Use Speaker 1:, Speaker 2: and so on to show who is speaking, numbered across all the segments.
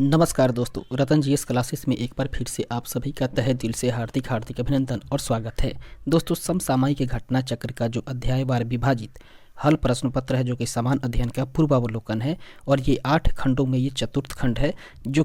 Speaker 1: नमस्कार दोस्तों, रतन GS classes में एक बार फिर से आप सभी का तहे दिल से हार्दिक हार्दिक अभिनंदन और स्वागत है। दोस्तों, समसामयिक घटना चक्र का जो अध्यायवार विभाजित हल प्रश्न पत्र है, जो कि समान अध्ययन का पूर्वावलोकन है, और ये 8 खंडों में ये चतुर्थ खंड है, जो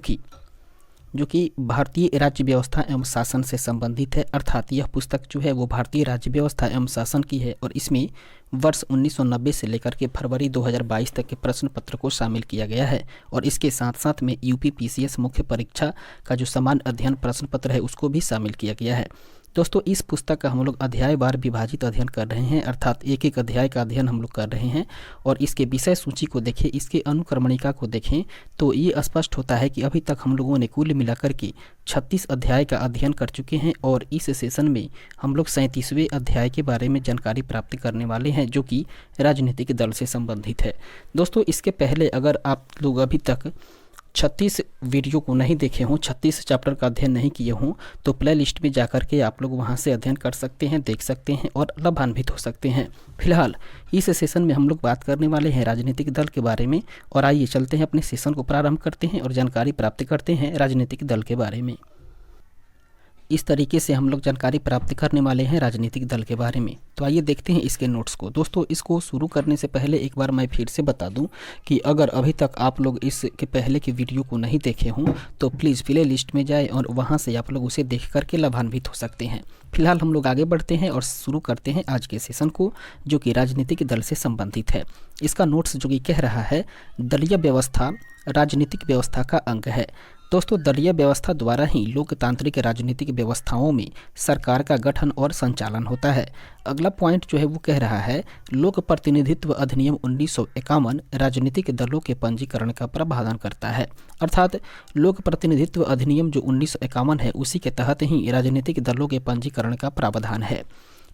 Speaker 1: कि भारतीय राज्य व्यवस्था एवं शासन से संबंधित है। अर्थात यह पुस्तक जो है वो भारतीय राज्य व्यवस्था एवं शासन की है, और इसमें वर्ष 1990 से लेकर के फरवरी 2022 तक के प्रश्न पत्र को शामिल किया गया है। और इसके साथ साथ में यूपी पीसीएस मुख्य परीक्षा का जो समान अध्ययन प्रश्न पत्र है उसको भी शामिल किया गया है। दोस्तों, इस पुस्तक का हम लोग अध्यायवार विभाजित अध्ययन कर रहे हैं, अर्थात एक एक अध्याय का अध्ययन हम लोग कर रहे हैं। और इसके विषय सूची को देखें, इसके अनुक्रमणिका को देखें तो ये स्पष्ट होता है कि अभी तक हम लोगों ने कुल मिलाकर के 36 अध्याय का अध्ययन कर चुके हैं, और इस सेशन में हम लोग 37वें अध्याय के बारे में जानकारी प्राप्त करने वाले हैं, जो कि राजनीतिक दल से संबंधित है। दोस्तों, इसके पहले अगर आप लोग अभी तक 36 वीडियो को नहीं देखे हों, 36 चैप्टर का अध्ययन नहीं किए हों, तो प्ले लिस्ट में जाकर के आप लोग वहां से अध्ययन कर सकते हैं, देख सकते हैं और लाभान्वित हो सकते हैं। फिलहाल इस सेशन में हम लोग बात करने वाले हैं राजनीतिक दल के बारे में। और आइए चलते हैं, अपने सेशन को प्रारंभ करते हैं और जानकारी प्राप्त करते हैं राजनीतिक दल के बारे में। इस तरीके से हम लोग जानकारी प्राप्त करने वाले हैं राजनीतिक दल के बारे में। तो आइए देखते हैं इसके नोट्स को। दोस्तों, इसको शुरू करने से पहले एक बार मैं फिर से बता दूं कि अगर अभी तक आप लोग इसके पहले की वीडियो को नहीं देखे हों तो प्लीज़ प्ले लिस्ट में जाएं और वहां से आप लोग उसे देख करके लाभान्वित हो सकते हैं। फिलहाल हम लोग आगे बढ़ते हैं और शुरू करते हैं आज के सेशन को, जो कि राजनीतिक दल से संबंधित है। इसका नोट्स जो कि कह रहा है, दलीय व्यवस्था राजनीतिक व्यवस्था का अंग है। दोस्तों, दलीय व्यवस्था द्वारा ही लोकतांत्रिक राजनीतिक व्यवस्थाओं में सरकार का गठन और संचालन होता है। अगला पॉइंट जो है वो कह रहा है, लोक प्रतिनिधित्व अधिनियम 1951 राजनीतिक दलों के पंजीकरण का प्रावधान करता है। अर्थात लोक प्रतिनिधित्व अधिनियम जो 1951 है, उसी के तहत ही राजनीतिक दलों के पंजीकरण का प्रावधान है।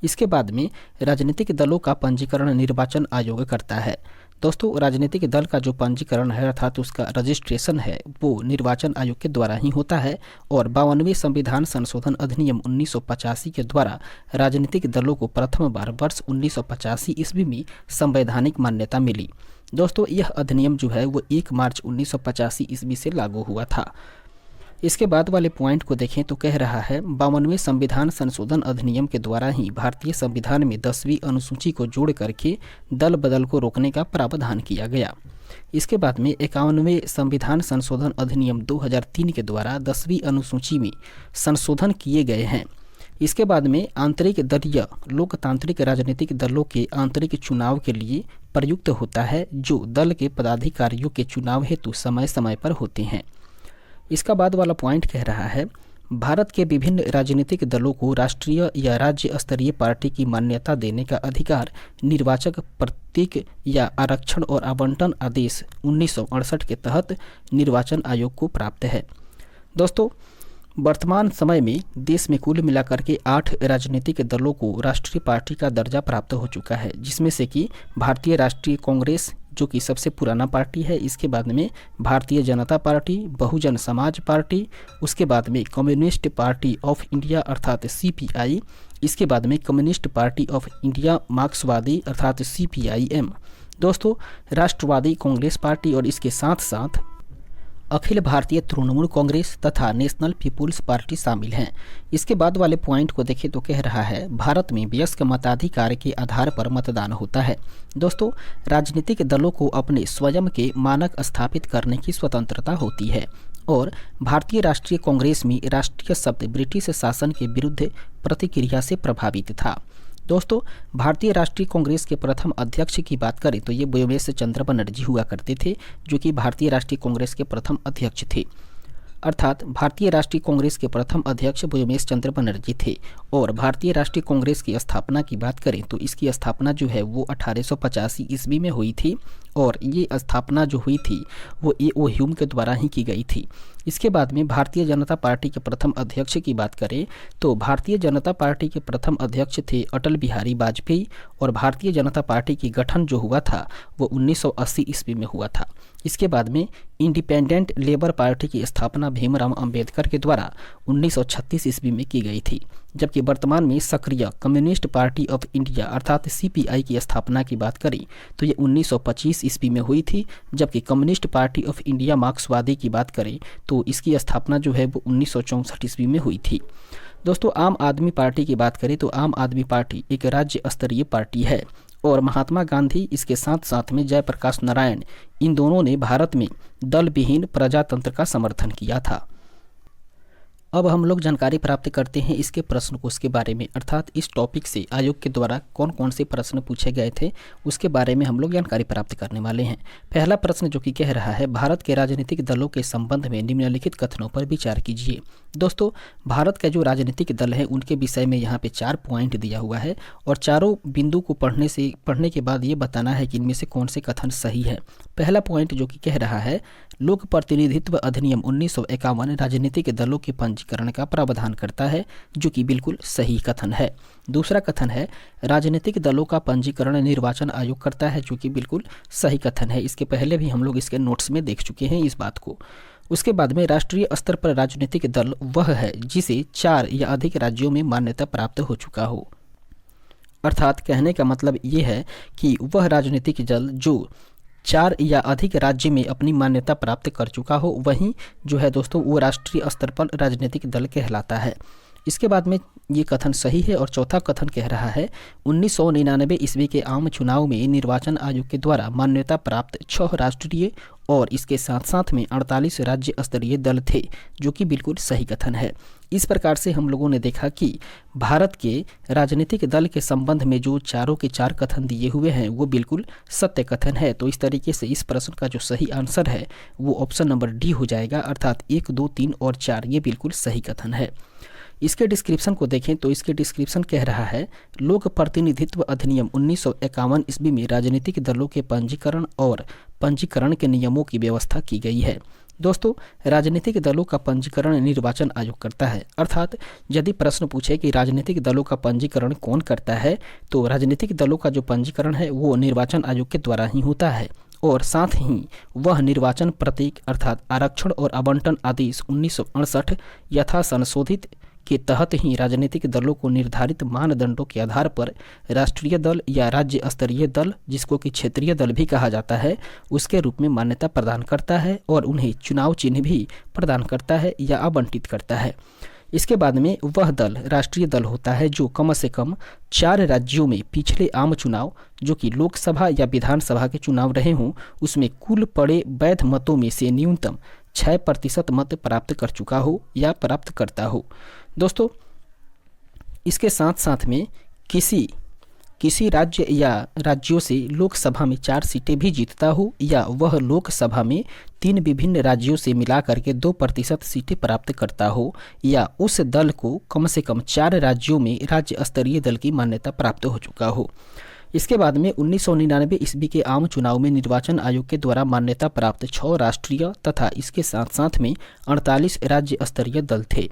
Speaker 1: इसके बाद में राजनीतिक दलों का पंजीकरण निर्वाचन आयोग करता है। दोस्तों, राजनीतिक दल का जो पंजीकरण है, अर्थात उसका रजिस्ट्रेशन है, वो निर्वाचन आयोग के द्वारा ही होता है। और 52वें संविधान संशोधन अधिनियम 1985 के द्वारा राजनीतिक दलों को प्रथम बार वर्ष 1985 ईस्वी में संवैधानिक मान्यता मिली। दोस्तों, यह अधिनियम जो है वो 1 मार्च 1985 ईस्वी से लागू हुआ था। इसके बाद वाले पॉइंट को देखें तो कह रहा है, 52वें संविधान संशोधन अधिनियम के द्वारा ही भारतीय संविधान में 10वीं अनुसूची को जोड़ करके दल बदल को रोकने का प्रावधान किया गया। इसके बाद में 51वें संविधान संशोधन अधिनियम 2003 के द्वारा 10वीं अनुसूची में संशोधन किए गए हैं। इसके बाद में आंतरिक दलीय लोकतांत्रिक राजनीतिक दलों के आंतरिक चुनाव के लिए प्रयुक्त होता है, जो दल के पदाधिकारियों के चुनाव हेतु समय समय पर होते हैं। इसका बाद वाला पॉइंट कह रहा है, भारत के विभिन्न राजनीतिक दलों को राष्ट्रीय या राज्य स्तरीय पार्टी की मान्यता देने का अधिकार निर्वाचक प्रतीक या आरक्षण और आवंटन आदेश 1968 के तहत निर्वाचन आयोग को प्राप्त है। दोस्तों, वर्तमान समय में देश में कुल मिलाकर के 8 राजनीतिक दलों को राष्ट्रीय पार्टी का दर्जा प्राप्त हो चुका है, जिसमें से कि भारतीय राष्ट्रीय कांग्रेस जो कि सबसे पुराना पार्टी है, इसके बाद में भारतीय जनता पार्टी, बहुजन समाज पार्टी, उसके बाद में कम्युनिस्ट पार्टी ऑफ इंडिया अर्थात सीपीआई, इसके बाद में कम्युनिस्ट पार्टी ऑफ इंडिया मार्क्सवादी अर्थात सीपीआईएम। दोस्तों, राष्ट्रवादी कांग्रेस पार्टी और इसके साथ साथ अखिल भारतीय तृणमूल कांग्रेस तथा नेशनल पीपुल्स पार्टी शामिल हैं। इसके बाद वाले पॉइंट को देखें तो कह रहा है, भारत में वयस्क मताधिकार के आधार पर मतदान होता है। दोस्तों, राजनीतिक दलों को अपने स्वयं के मानक स्थापित करने की स्वतंत्रता होती है। और भारतीय राष्ट्रीय कांग्रेस में राष्ट्रीय शब्द ब्रिटिश शासन के विरुद्ध प्रतिक्रिया से प्रभावित था। दोस्तों, भारतीय राष्ट्रीय कांग्रेस के प्रथम अध्यक्ष की बात करें तो ये व्योमेश चंद्र बनर्जी हुआ करते थे, जो कि भारतीय राष्ट्रीय कांग्रेस के प्रथम अध्यक्ष थे। अर्थात भारतीय राष्ट्रीय कांग्रेस के प्रथम अध्यक्ष व्योमेश चंद्र बनर्जी थे। और भारतीय राष्ट्रीय कांग्रेस की स्थापना की बात करें तो इसकी स्थापना जो है वो 1885 ईस्वी में हुई थी, और ये स्थापना जो हुई थी वो ए.ओ. ह्यूम के द्वारा ही की गई थी। इसके बाद में भारतीय जनता पार्टी के प्रथम अध्यक्ष की बात करें तो भारतीय जनता पार्टी के प्रथम अध्यक्ष थे अटल बिहारी वाजपेयी, और भारतीय जनता पार्टी की गठन जो हुआ था वो 1980 ईस्वी में हुआ था। इसके बाद में इंडिपेंडेंट लेबर पार्टी की स्थापना भीमराव अंबेडकर के द्वारा 1936 ईस्वी में की गई थी। जबकि वर्तमान में सक्रिय कम्युनिस्ट पार्टी ऑफ इंडिया अर्थात CPI की स्थापना की बात करें तो ये 1925 ईस्वी में हुई थी, जबकि कम्युनिस्ट पार्टी ऑफ इंडिया मार्क्सवादी की बात करें तो इसकी स्थापना जो है वो 1964 ईस्वी में हुई थी। दोस्तों आम आदमी पार्टी की बात करें तो आम आदमी पार्टी एक राज्य स्तरीय पार्टी है और महात्मा गांधी इसके साथ साथ में जयप्रकाश नारायण इन दोनों ने भारत में दल विहीन प्रजातंत्र का समर्थन किया था। अब हम लोग जानकारी प्राप्त करते हैं इसके प्रश्न कोश के बारे में, अर्थात इस टॉपिक से आयोग के द्वारा कौन कौन से प्रश्न पूछे गए थे उसके बारे में हम लोग जानकारी प्राप्त करने वाले हैं। पहला प्रश्न जो कि कह रहा है भारत के राजनीतिक दलों के संबंध में निम्नलिखित कथनों पर विचार कीजिए। दोस्तों भारत के जो राजनीतिक दल है उनके विषय में यहाँ पे 4 पॉइंट दिया हुआ है और चारों बिंदु को पढ़ने के बाद ये बताना है कि इनमें से कौन से कथन सही है। पहला पॉइंट जो कि कह रहा है लोक प्रतिनिधित्व अधिनियम 1951 राजनीतिक दलों के पंजीकरण का प्रावधान करता है, जो कि बिल्कुल सही कथन है। दूसरा कथन है राजनीतिक दलों का पंजीकरण निर्वाचन आयोग करता है, जो कि बिल्कुल सही कथन है। इसके पहले भी हम लोग इसके नोट्स में देख चुके हैं इस बात को। उसके बाद में राष्ट्रीय स्तर पर राजनीतिक दल वह है जिसे 4 या अधिक राज्यों में मान्यता प्राप्त हो चुका हो। अर्थात कहने का मतलब ये है कि वह राजनीतिक दल जो 4 या अधिक राज्य में अपनी मान्यता प्राप्त कर चुका हो वहीं जो है दोस्तों वो राष्ट्रीय स्तर पर राजनीतिक दल कहलाता है। इसके बाद में ये कथन सही है और चौथा कथन कह रहा है 1999 ईस्वी के आम चुनाव में निर्वाचन आयोग के द्वारा मान्यता प्राप्त 6 राष्ट्रीय और इसके साथ साथ में 48 राज्य स्तरीय दल थे, जो कि बिल्कुल सही कथन है। इस प्रकार से हम लोगों ने देखा कि भारत के राजनीतिक दल के संबंध में जो चारों के 4 कथन दिए हुए हैं वो बिल्कुल सत्य कथन है। तो इस तरीके से इस प्रश्न का जो सही आंसर है वो ऑप्शन नंबर डी हो जाएगा, अर्थात 1, 2, 3 और 4 ये बिल्कुल सही कथन है। इसके डिस्क्रिप्शन को देखें तो इसके डिस्क्रिप्शन कह रहा है लोक प्रतिनिधित्व अधिनियम 1951 ईस्वी में राजनीतिक दलों के पंजीकरण और पंजीकरण के नियमों की व्यवस्था की गई है। दोस्तों राजनीतिक दलों का पंजीकरण निर्वाचन आयोग करता है, अर्थात यदि प्रश्न पूछे कि राजनीतिक दलों का पंजीकरण कौन करता है तो राजनीतिक दलों का जो पंजीकरण है वो निर्वाचन आयोग के द्वारा ही होता है और साथ ही वह निर्वाचन प्रतीक अर्थात आरक्षण और आवंटन आदेश 1968 यथा संशोधित के तहत ही राजनीतिक दलों को निर्धारित मानदंडों के आधार पर राष्ट्रीय दल या राज्य स्तरीय दल, जिसको कि क्षेत्रीय दल भी कहा जाता है, उसके रूप में मान्यता प्रदान करता है और उन्हें चुनाव चिन्ह भी प्रदान करता है या आवंटित करता है। इसके बाद में वह दल राष्ट्रीय दल होता है जो कम से कम 4 राज्यों में पिछले आम चुनाव जो कि लोकसभा या विधानसभा के चुनाव रहे हों उसमें कुल पड़े वैध मतों में से न्यूनतम 6% मत प्राप्त कर चुका हो या प्राप्त करता हो। दोस्तों इसके साथ साथ में किसी राज्य या राज्यों से लोकसभा में 4 सीटें भी जीतता हो या वह लोकसभा में 3 विभिन्न राज्यों से मिला करके 2% सीटें प्राप्त करता हो या उस दल को कम से कम 4 राज्यों में राज्य स्तरीय दल की मान्यता प्राप्त हो चुका हो। इसके बाद में 1999 ईस्वी के आम चुनाव में निर्वाचन आयोग के द्वारा मान्यता प्राप्त 6 राष्ट्रीय तथा इसके साथ साथ में 48 राज्य स्तरीय दल थे।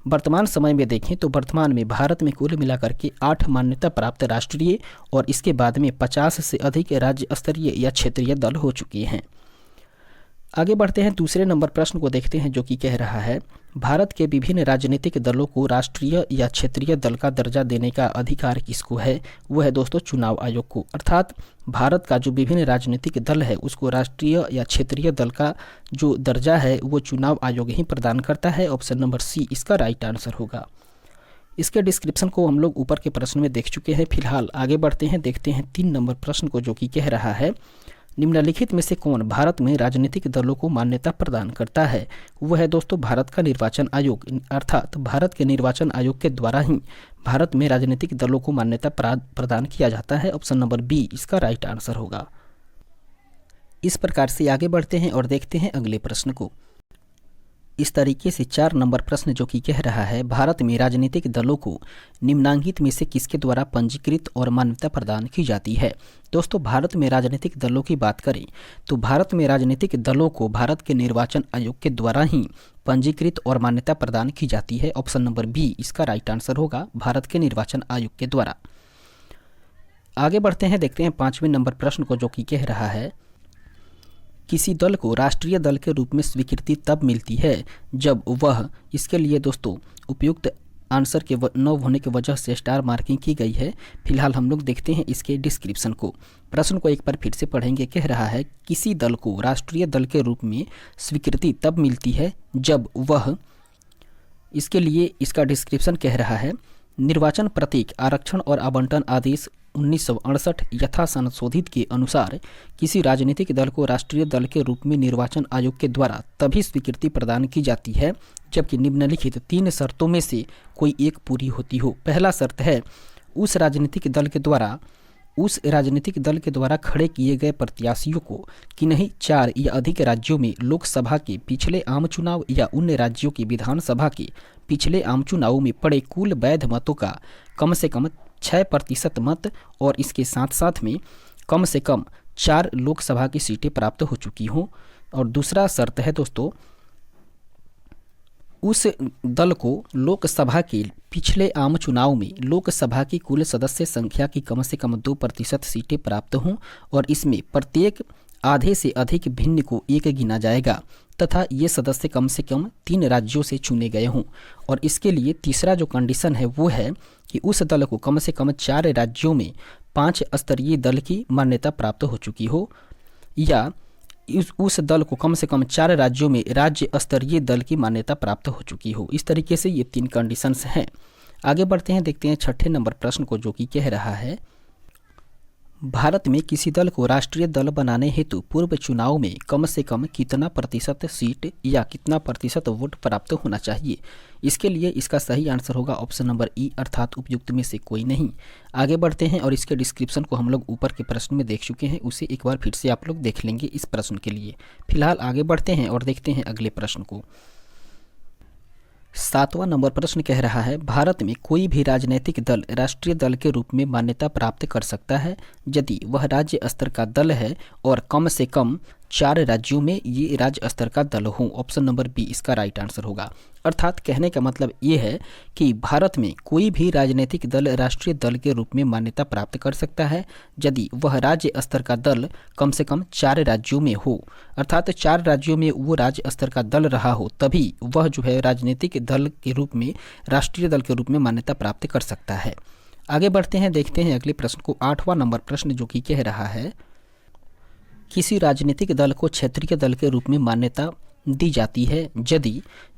Speaker 1: वर्तमान समय में देखें तो वर्तमान में भारत में कुल मिलाकर के 8 मान्यता प्राप्त राष्ट्रीय और इसके बाद में 50 से अधिक राज्य स्तरीय या क्षेत्रीय दल हो चुके हैं। आगे बढ़ते हैं, दूसरे नंबर प्रश्न को देखते हैं जो कि कह रहा है भारत के विभिन्न राजनीतिक दलों को राष्ट्रीय या क्षेत्रीय दल का दर्जा देने का अधिकार किसको है? वो है दोस्तों चुनाव आयोग को। अर्थात भारत का जो विभिन्न राजनीतिक दल है उसको राष्ट्रीय या क्षेत्रीय दल का जो दर्जा है वो चुनाव आयोग ही प्रदान करता है। ऑप्शन नंबर सी इसका राइट आंसर होगा। इसके डिस्क्रिप्शन को हम लोग ऊपर के प्रश्न में देख चुके हैं। फिलहाल आगे बढ़ते हैं, देखते हैं 3 नंबर प्रश्न को जो कि कह रहा है निम्नलिखित में से कौन भारत में राजनीतिक दलों को मान्यता प्रदान करता है? वह है दोस्तों भारत का निर्वाचन आयोग, अर्थात भारत के निर्वाचन आयोग के द्वारा ही भारत में राजनीतिक दलों को मान्यता प्रदान किया जाता है। ऑप्शन नंबर बी इसका राइट आंसर होगा। इस प्रकार से आगे बढ़ते हैं और देखते हैं अगले प्रश्न को। इस तरीके से 4 नंबर प्रश्न जो कि कह रहा है भारत में राजनीतिक दलों को निम्नांकित में से किसके द्वारा पंजीकृत और मान्यता प्रदान की जाती है? दोस्तों भारत में राजनीतिक दलों की बात करें तो भारत में राजनीतिक दलों को भारत के निर्वाचन आयोग के द्वारा ही पंजीकृत और मान्यता प्रदान की जाती है। ऑप्शन नंबर बी इसका राइट आंसर होगा, भारत के निर्वाचन आयोग के द्वारा। आगे बढ़ते हैं, देखते हैं 5वें नंबर प्रश्न को जो कि कह रहा है किसी दल को राष्ट्रीय दल के रूप में स्वीकृति तब मिलती है जब वह इसके लिए दोस्तों उपयुक्त आंसर के न होने की वजह से स्टार मार्किंग की गई है। फिलहाल हम लोग देखते हैं इसके डिस्क्रिप्शन को। प्रश्न को एक बार फिर से पढ़ेंगे। कह रहा है किसी दल को राष्ट्रीय दल के रूप में स्वीकृति तब मिलती है जब वह, इसके लिए इसका डिस्क्रिप्शन कह रहा है निर्वाचन प्रतीक, आरक्षण और आवंटन आदेश 1968 यथा संशोधित के अनुसार किसी राजनीतिक दल को राष्ट्रीय दल के रूप में निर्वाचन आयोग के द्वारा तभी स्वीकृति प्रदान की जाती है जबकि निम्नलिखित 3 शर्तों में से कोई एक पूरी होती हो। पहला शर्त है उस राजनीतिक दल के द्वारा खड़े किए गए प्रत्याशियों को किन्हीं 4 या अधिक राज्यों में लोकसभा के पिछले आम चुनाव या अन्य राज्यों की विधानसभा के पिछले आम चुनावों में पड़े कुल वैध मतों का कम से कम 6% मत और इसके साथ साथ में कम से कम 4 लोकसभा की सीटें प्राप्त हो चुकी हों। और दूसरा शर्त है दोस्तों उस दल को लोकसभा के पिछले आम चुनाव में लोकसभा की कुल सदस्य संख्या की कम से कम 2% सीटें प्राप्त हों और इसमें प्रत्येक आधे से अधिक भिन्न को एक गिना जाएगा तथा ये सदस्य कम से कम 3 राज्यों से चुने गए हों। और इसके लिए तीसरा जो कंडीशन है वो है कि उस दल को कम से कम 4 राज्यों में 5 स्तरीय दल की मान्यता प्राप्त हो चुकी हो या उस दल को कम से कम 4 राज्यों में राज्य स्तरीय दल की मान्यता प्राप्त हो चुकी हो। इस तरीके से ये 3 कंडीशंस हैं। आगे बढ़ते हैं, देखते हैं 6ठे नंबर प्रश्न को, जो कि कह रहा है भारत में किसी दल को राष्ट्रीय दल बनाने हेतु पूर्व चुनाव में कम से कम कितना प्रतिशत सीट या कितना प्रतिशत वोट प्राप्त होना चाहिए। इसके लिए इसका सही आंसर होगा ऑप्शन नंबर ई अर्थात उपयुक्त में से कोई नहीं। आगे बढ़ते हैं और इसके डिस्क्रिप्शन को हम लोग ऊपर के प्रश्न में देख चुके हैं, उसे एक बार फिर से आप लोग देख लेंगे इस प्रश्न के लिए। फिलहाल आगे बढ़ते हैं और देखते हैं अगले प्रश्न को। 7वां नंबर प्रश्न कह रहा है भारत में कोई भी राजनीतिक दल राष्ट्रीय दल के रूप में मान्यता प्राप्त कर सकता है यदि वह राज्य स्तर का दल है और कम से कम 4 राज्यों में ये राज्य स्तर का दल हो। ऑप्शन नंबर बी इसका राइट आंसर होगा। अर्थात कहने का मतलब ये है कि भारत में कोई भी राजनीतिक दल राष्ट्रीय दल के रूप में मान्यता प्राप्त कर सकता है यदि वह राज्य स्तर का दल कम से कम 4 राज्यों में हो। अर्थात 4 राज्यों में वो राज्य स्तर का दल रहा हो तभी वह जो है राजनीतिक दल के रूप में राष्ट्रीय दल के रूप में मान्यता प्राप्त कर सकता है। आगे बढ़ते हैं, देखते हैं अगले प्रश्न को। 8वां नंबर प्रश्न जो कि कह रहा है किसी राजनीतिक दल को क्षेत्रीय दल के रूप में मान्यता दी जाती है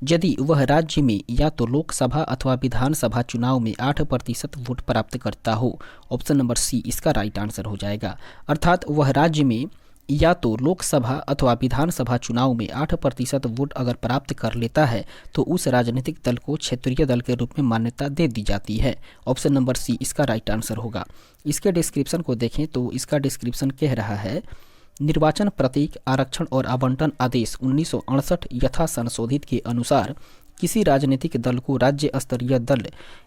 Speaker 1: यदि वह राज्य में या तो लोकसभा अथवा विधानसभा चुनाव में 8% वोट प्राप्त करता हो। ऑप्शन नंबर सी इसका राइट आंसर हो जाएगा। अर्थात वह राज्य में या तो लोकसभा अथवा विधानसभा चुनाव में 8% वोट अगर प्राप्त कर लेता है तो उस राजनीतिक दल को क्षेत्रीय दल के रूप में मान्यता दे दी जाती है। ऑप्शन नंबर सी इसका राइट आंसर होगा। इसके डिस्क्रिप्शन को देखें तो इसका डिस्क्रिप्शन कह रहा है निर्वाचन प्रतीक, आरक्षण और आवंटन आदेश 1968 यथा संशोधित के अनुसार किसी राजनीतिक दल को राज्य स्तरीय दल,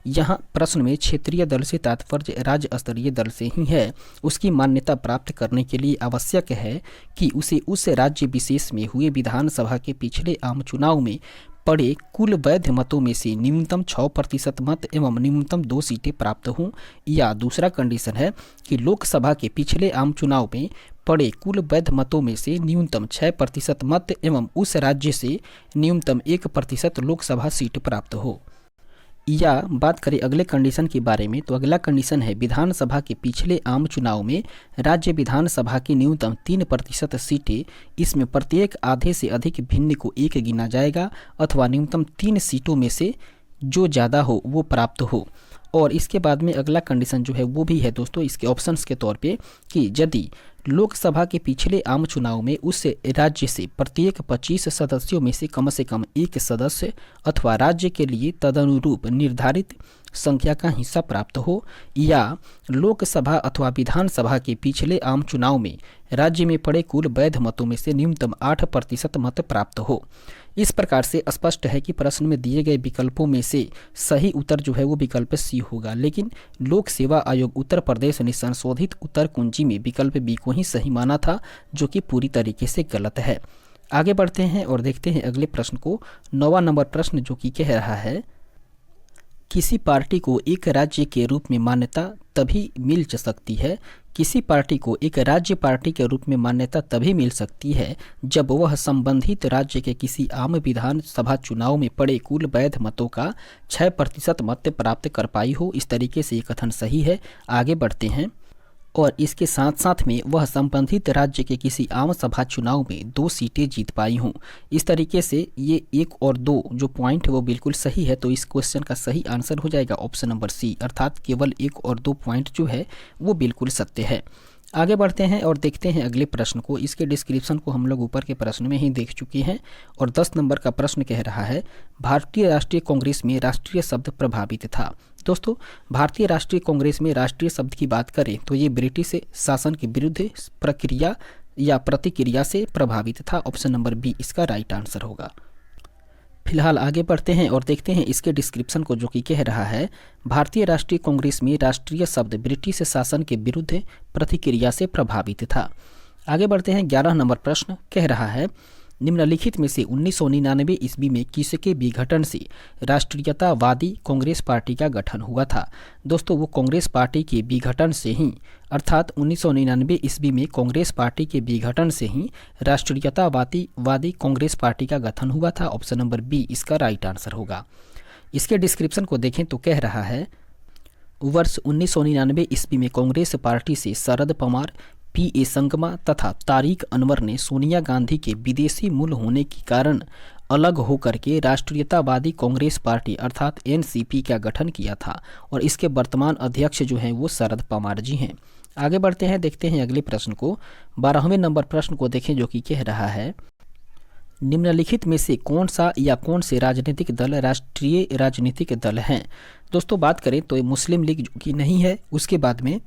Speaker 1: यहाँ प्रश्न में क्षेत्रीय दल से तात्पर्य राज्य स्तरीय दल से ही है, उसकी मान्यता प्राप्त करने के लिए आवश्यक है कि उसे उस राज्य विशेष में हुए विधानसभा के पिछले आम चुनाव में पड़े कुल वैध मतों में से न्यूनतम 6% मत एवं न्यूनतम 2 सीटें प्राप्त हों। या दूसरा कंडीशन है कि लोकसभा के पिछले आम चुनाव में पड़े कुल वैध मतों में से न्यूनतम 6% मत एवं उस राज्य से न्यूनतम 1% लोकसभा सीट प्राप्त हो। या बात करें अगले कंडीशन के बारे में तो अगला कंडीशन है विधानसभा के पिछले आम चुनाव में राज्य विधानसभा की न्यूनतम 3% सीटें, इसमें प्रत्येक आधे से अधिक भिन्न को 1 गिना जाएगा अथवा न्यूनतम 3 सीटों में से जो ज़्यादा हो वो प्राप्त हो। और इसके बाद में अगला कंडीशन जो है वो भी है दोस्तों इसके ऑप्शंस के तौर पे कि यदि लोकसभा के पिछले आम चुनाव में उस राज्य से प्रत्येक 25 सदस्यों में से कम 1 सदस्य अथवा राज्य के लिए तदनुरूप निर्धारित संख्या का हिस्सा प्राप्त हो। या लोकसभा अथवा विधानसभा के पिछले आम चुनाव में राज्य में पड़े कुल वैध मतों में से न्यूनतम 8% मत प्राप्त हो। इस प्रकार से स्पष्ट है कि प्रश्न में दिए गए विकल्पों में से सही उत्तर जो है वो विकल्प सी होगा, लेकिन लोक सेवा आयोग उत्तर प्रदेश ने संशोधित उत्तर कुंजी में विकल्प बी को ही सही माना था, जो कि पूरी तरीके से गलत है। आगे बढ़ते हैं और देखते हैं अगले प्रश्न को। 9वां नंबर प्रश्न जो कि कह रहा है किसी पार्टी को एक राज्य के रूप में मान्यता तभी मिल सकती है, किसी पार्टी को एक राज्य पार्टी के रूप में मान्यता तभी मिल सकती है जब वह संबंधित राज्य के किसी आम विधानसभा चुनाव में पड़े कुल वैध मतों का 6% मत प्राप्त कर पाई हो। इस तरीके से ये कथन सही है। आगे बढ़ते हैं। और इसके साथ साथ में वह संबंधित राज्य के किसी आम सभा चुनाव में 2 सीटें जीत पाई हूँ। इस तरीके से ये 1 और 2 जो पॉइंट है वो बिल्कुल सही है। तो इस क्वेश्चन का सही आंसर हो जाएगा ऑप्शन नंबर सी, अर्थात केवल 1 और 2 पॉइंट जो है वो बिल्कुल सत्य है। आगे बढ़ते हैं और देखते हैं अगले प्रश्न को। इसके डिस्क्रिप्शन को हम लोग ऊपर के प्रश्न में ही देख चुके हैं। और 10 नंबर का प्रश्न कह रहा है, भारतीय राष्ट्रीय कांग्रेस में राष्ट्रीय शब्द प्रभावित था। दोस्तों, भारतीय राष्ट्रीय कांग्रेस में राष्ट्रीय शब्द की बात करें तो ये ब्रिटिश शासन के विरुद्ध प्रक्रिया या प्रतिक्रिया से प्रभावित था। ऑप्शन नंबर बी इसका राइट आंसर होगा। फिलहाल आगे बढ़ते हैं और देखते हैं इसके डिस्क्रिप्शन को, जो कि कह रहा है भारतीय राष्ट्रीय कांग्रेस में राष्ट्रीय शब्द ब्रिटिश शासन के विरुद्ध प्रतिक्रिया से प्रभावित था। आगे बढ़ते हैं। 11 नंबर प्रश्न कह रहा है, निम्नलिखित में से 1999 ईस्वी में किसके विघटन से राष्ट्रीयतावादी कांग्रेस पार्टी का गठन हुआ था। दोस्तों, वो कांग्रेस पार्टी के विघटन से ही, अर्थात 1999 ईस्वी में कांग्रेस पार्टी के विघटन से ही राष्ट्रीयतावादी कांग्रेस पार्टी का गठन हुआ था। ऑप्शन नंबर बी इसका राइट आंसर होगा। इसके डिस्क्रिप्शन को देखें तो कह रहा है, वर्ष 1999 ईस्वी में कांग्रेस पार्टी से शरद पवार, P.A. संगमा तथा तारिक अनवर ने सोनिया गांधी के विदेशी मूल होने के कारण अलग होकर के राष्ट्रीयतावादी कांग्रेस पार्टी अर्थात NCP का गठन किया था। और इसके वर्तमान अध्यक्ष जो हैं वो शरद पवार जी हैं। आगे बढ़ते हैं, देखते हैं अगले प्रश्न को। 12वें नंबर प्रश्न को देखें, जो कि कह रहा है, निम्नलिखित में से कौन सा या कौन से राजनीतिक दल राष्ट्रीय राजनीतिक दल हैं। दोस्तों, बात करें तो मुस्लिम लीग जो कि नहीं है, उसके बाद में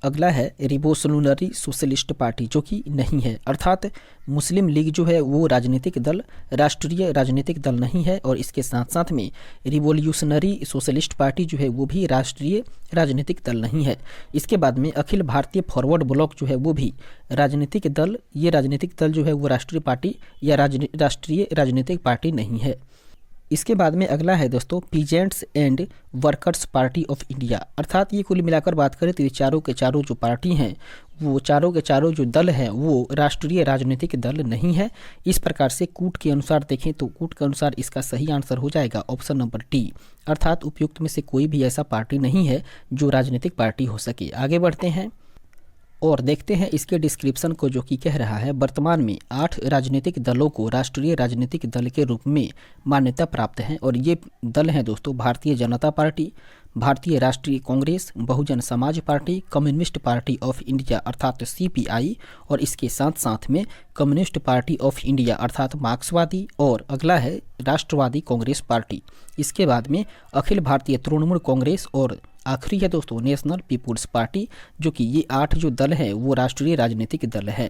Speaker 1: अगला है रिवोल्यूशनरी सोशलिस्ट पार्टी जो कि नहीं है, अर्थात मुस्लिम लीग जो है वो राजनीतिक दल राष्ट्रीय राजनीतिक दल नहीं है। और इसके साथ साथ में रिवोल्यूशनरी सोशलिस्ट पार्टी जो है वो भी राष्ट्रीय राजनीतिक दल नहीं है। इसके बाद में अखिल भारतीय फॉरवर्ड ब्लॉक जो है वो भी राजनीतिक दल, ये राजनीतिक दल जो है वो राष्ट्रीय पार्टी या राष्ट्रीय राजनीतिक पार्टी नहीं है। इसके बाद में अगला है दोस्तों peasants and workers party of India, अर्थात ये कुल मिलाकर बात करें तो ये चारों के चारों जो पार्टी हैं वो चारों के चारों जो दल हैं वो राष्ट्रीय राजनीतिक दल नहीं है। इस प्रकार से कूट के अनुसार देखें तो कूट के अनुसार इसका सही आंसर हो जाएगा ऑप्शन नंबर डी, अर्थात उपयुक्त में से कोई भी ऐसा पार्टी नहीं है जो राजनीतिक पार्टी हो सके। आगे बढ़ते हैं और देखते हैं इसके डिस्क्रिप्शन को, जो कि कह रहा है, वर्तमान में 8 राजनीतिक दलों को राष्ट्रीय राजनीतिक दल के रूप में मान्यता प्राप्त है। और ये दल हैं दोस्तों भारतीय जनता पार्टी, भारतीय राष्ट्रीय Congress, Bahujan Samaj party, communist party of India अर्थात CPI, और इसके साथ साथ में कम्युनिस्ट पार्टी ऑफ इंडिया अर्थात मार्क्सवादी, और अगला है राष्ट्रवादी कांग्रेस पार्टी। इसके बाद में अखिल भारतीय तृणमूल कांग्रेस, और आखिरी है दोस्तों नेशनल पीपुल्स पार्टी, जो कि ये 8 जो दल हैं वो राष्ट्रीय राजनीतिक दल है।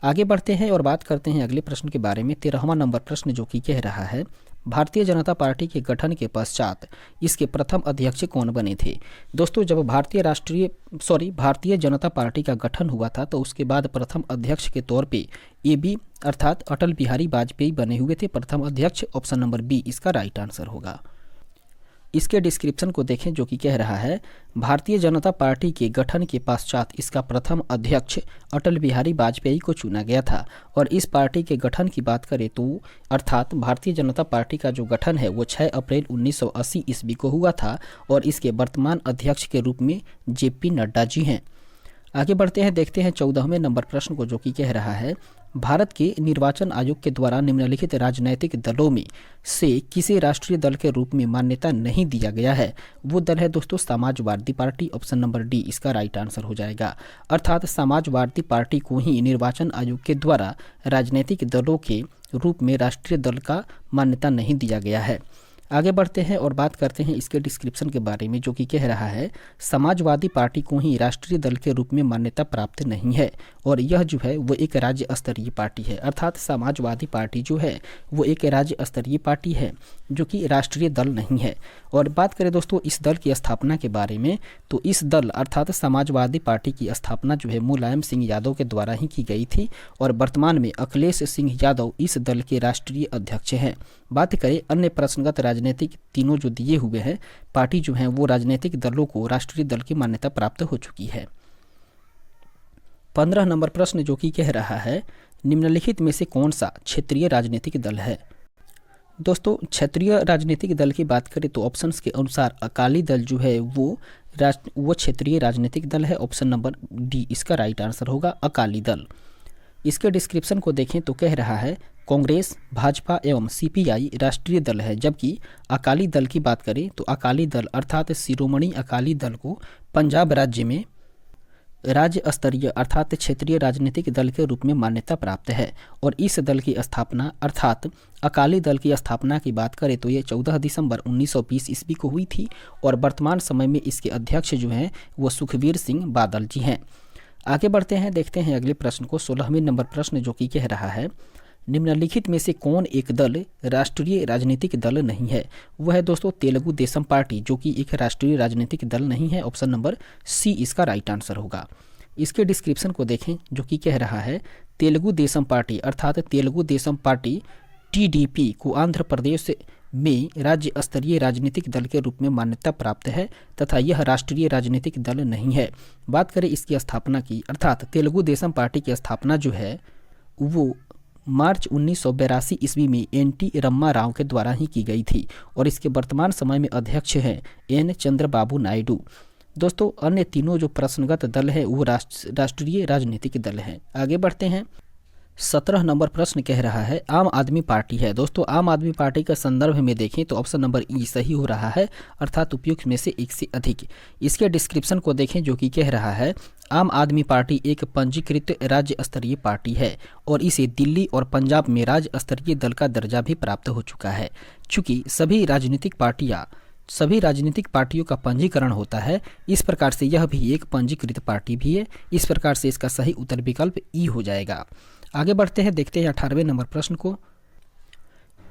Speaker 1: आगे बढ़ते हैं और बात करते हैं अगले प्रश्न के बारे में। 13वां नंबर प्रश्न जो कि कह रहा है, भारतीय जनता पार्टी के गठन के पश्चात इसके प्रथम अध्यक्ष कौन बने थे। दोस्तों, जब भारतीय जनता पार्टी का गठन हुआ था तो उसके बाद प्रथम अध्यक्ष के तौर पे AB अर्थात अटल बिहारी वाजपेयी बने हुए थे प्रथम अध्यक्ष। ऑप्शन नंबर बी इसका राइट आंसर होगा। इसके डिस्क्रिप्शन को देखें, जो कि कह रहा है, भारतीय जनता पार्टी के गठन के पश्चात इसका प्रथम अध्यक्ष अटल बिहारी वाजपेयी को चुना गया था। और इस पार्टी के गठन की बात करें तो अर्थात भारतीय जनता पार्टी का जो गठन है वो 6 अप्रैल 1980 ईस्वी को हुआ था। और इसके वर्तमान अध्यक्ष के रूप में JP नड्डा जी हैं। आगे बढ़ते हैं, देखते हैं 14वें नंबर प्रश्न को, जो कि कह रहा है, भारत के निर्वाचन आयोग के द्वारा निम्नलिखित राजनैतिक दलों में से किसी राष्ट्रीय दल के रूप में मान्यता नहीं दिया गया है। वो दल है दोस्तों Samajwadi party. Option number D इसका राइट आंसर हो जाएगा, अर्थात समाजवादी पार्टी को ही निर्वाचन आयोग के द्वारा राजनीतिक दलों के रूप में राष्ट्रीय दल का मान्यता नहीं दिया गया है। आगे बढ़ते हैं और बात करते हैं इसके डिस्क्रिप्शन के बारे में, जो कि कह रहा है, समाजवादी पार्टी को ही राष्ट्रीय दल के रूप में मान्यता प्राप्त नहीं है। और यह जो है वो एक राज्य स्तरीय पार्टी है, अर्थात समाजवादी पार्टी जो है वो एक राज्य स्तरीय पार्टी है जो कि राष्ट्रीय दल नहीं है। और बात करें दोस्तों इस दल की स्थापना के बारे में, तो इस दल अर्थात समाजवादी पार्टी की स्थापना जो है मुलायम सिंह यादव के द्वारा ही की गई थी। और वर्तमान में अखिलेश सिंह यादव इस दल के राष्ट्रीय अध्यक्ष हैं। बात करें अन्य प्रश्नगत राजनीतिक तीनों जो दिए हुए हैं पार्टी जो हैं वो राजनीतिक दलों को राष्ट्रीय दल की मान्यता प्राप्त हो चुकी है। 15 नंबर प्रश्न जो कि कह रहा है निम्नलिखित में से कौन सा क्षेत्रीय राजनीतिक दल है। दोस्तों क्षेत्रीय राजनीतिक दल की बात करें तो ऑप्शंस के अनुसार अकाली दल जो है वो क्षेत्रीय राजनीतिक दल है। ऑप्शन नंबर डी इसका राइट आंसर होगा, अकाली दल। इसके डिस्क्रिप्शन को देखें तो कह रहा है कांग्रेस, भाजपा एवं सीपीआई राष्ट्रीय दल है, जबकि अकाली दल की बात करें तो अकाली दल अर्थात शिरोमणि अकाली दल को पंजाब राज्य में राज्य स्तरीय अर्थात क्षेत्रीय राजनीतिक दल के रूप में मान्यता प्राप्त है। और इस दल की स्थापना अर्थात अकाली दल की स्थापना की बात करें तो ये 14 दिसंबर 1920 ईस्वी को हुई थी और वर्तमान समय में इसके अध्यक्ष जो हैं वो सुखबीर सिंह बादल जी हैं। आगे बढ़ते हैं, देखते हैं अगले प्रश्न को। 16वें नंबर प्रश्न जो कि कह रहा है निम्नलिखित में से कौन एक दल राष्ट्रीय राजनीतिक दल नहीं है। वह है दोस्तों तेलुगु देशम पार्टी, जो कि एक राष्ट्रीय राजनीतिक दल नहीं है। ऑप्शन नंबर सी इसका राइट आंसर होगा। इसके डिस्क्रिप्शन को देखें जो कि कह रहा है तेलुगु देशम पार्टी अर्थात तेलुगु देशम पार्टी टीडीपी को आंध्र प्रदेश में राज्य स्तरीय राजनीतिक दल के रूप में मान्यता प्राप्त है तथा यह राष्ट्रीय राजनीतिक दल नहीं है। बात करें इसकी स्थापना की अर्थात तेलुगु देशम पार्टी की स्थापना जो है वो मार्च 1982 ईस्वी में एन.टी. रम्मा राव के द्वारा ही की गई थी और इसके वर्तमान समय में अध्यक्ष हैं एन. चंद्रबाबू नायडू। दोस्तों अन्य तीनों जो प्रश्नगत दल है वो राष्ट्रीय राजनीतिक दल हैं। आगे बढ़ते हैं। 17 नंबर प्रश्न कह रहा है आम आदमी पार्टी है। दोस्तों आम आदमी पार्टी का संदर्भ में देखें तो ऑप्शन नंबर ई सही हो रहा है अर्थात उपयुक्त में से एक से अधिक। इसके डिस्क्रिप्शन को देखें जो कि कह रहा है आम आदमी पार्टी एक पंजीकृत राज्य स्तरीय पार्टी है और इसे दिल्ली और पंजाब में राज्य स्तरीय दल का दर्जा भी प्राप्त हो चुका है। चूंकि सभी राजनीतिक पार्टियों का पंजीकरण होता है, इस प्रकार से यह भी एक पंजीकृत पार्टी भी है। इस प्रकार से इसका सही उत्तर विकल्प ई हो जाएगा। आगे बढ़ते हैं, देखते हैं 18वें नंबर प्रश्न को।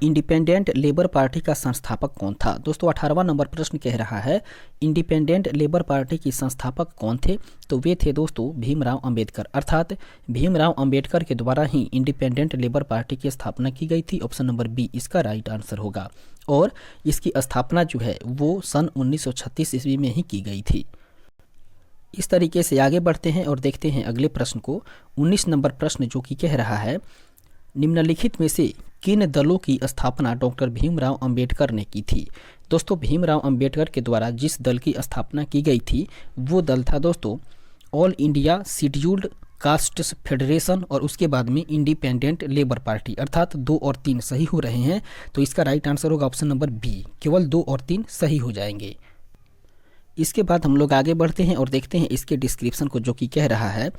Speaker 1: इंडिपेंडेंट लेबर पार्टी का संस्थापक कौन था। दोस्तों 18वां नंबर प्रश्न कह रहा है इंडिपेंडेंट लेबर पार्टी की संस्थापक कौन थे। तो वे थे दोस्तों भीमराव अंबेडकर अर्थात भीमराव अंबेडकर के द्वारा ही इंडिपेंडेंट लेबर पार्टी की स्थापना की गई थी। ऑप्शन नंबर बी इसका राइट आंसर होगा और इसकी स्थापना जो है वो सन 1936 ईस्वी में ही की गई थी। इस तरीके से आगे बढ़ते हैं और देखते हैं अगले प्रश्न को। 19 नंबर प्रश्न जो कि कह रहा है निम्नलिखित में से किन दलों की स्थापना डॉक्टर भीमराव अंबेडकर ने की थी। दोस्तों भीमराव अंबेडकर के द्वारा जिस दल की स्थापना की गई थी वो दल था दोस्तों all India scheduled castes federation और उसके बाद में इंडिपेंडेंट लेबर पार्टी अर्थात 2 और 3 सही हो रहे हैं। तो इसका राइट आंसर होगा ऑप्शन नंबर बी, केवल 2 और 3 सही हो जाएंगे। इसके बाद हम लोग आगे बढ़ते हैं और देखते हैं इसके डिस्क्रिप्शन को जो कि कह रहा है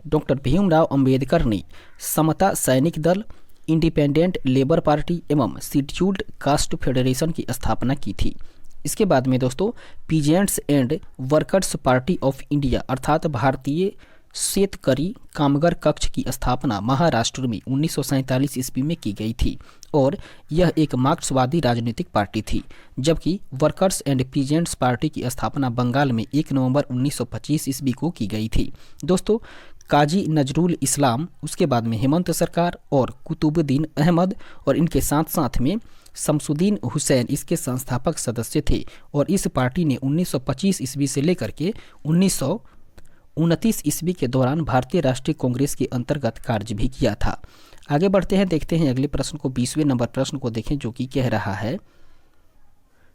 Speaker 1: डॉक्टर भीमराव अंबेडकर ने समता सैनिक दल, इंडिपेंडेंट लेबर पार्टी एवं शेड्यूल्ड कास्ट फेडरेशन की स्थापना की थी। इसके बाद में दोस्तों peasants and workers party of India अर्थात भारतीय शेतकरी कामगार कक्ष की स्थापना महाराष्ट्र में 1947 ईस्वी में की गई थी और यह एक मार्क्सवादी राजनीतिक पार्टी थी, जबकि वर्कर्स एंड पीजेंट्स पार्टी की स्थापना बंगाल में 1 नवंबर 1925 ईस्वी को की गई थी। दोस्तों काजी नजरुल इस्लाम, उसके बाद में हेमंत सरकार और कुतुबुद्दीन अहमद और इनके साथ साथ में शमसुद्दीन हुसैन इसके संस्थापक सदस्य थे और इस पार्टी ने 1925 ईस्वी से लेकर के 1929 ईस्वी के दौरान भारतीय राष्ट्रीय कांग्रेस के अंतर्गत कार्य भी किया था। आगे बढ़ते हैं, देखते हैं अगले प्रश्न को। 20वें नंबर प्रश्न को देखें जो कि कह रहा है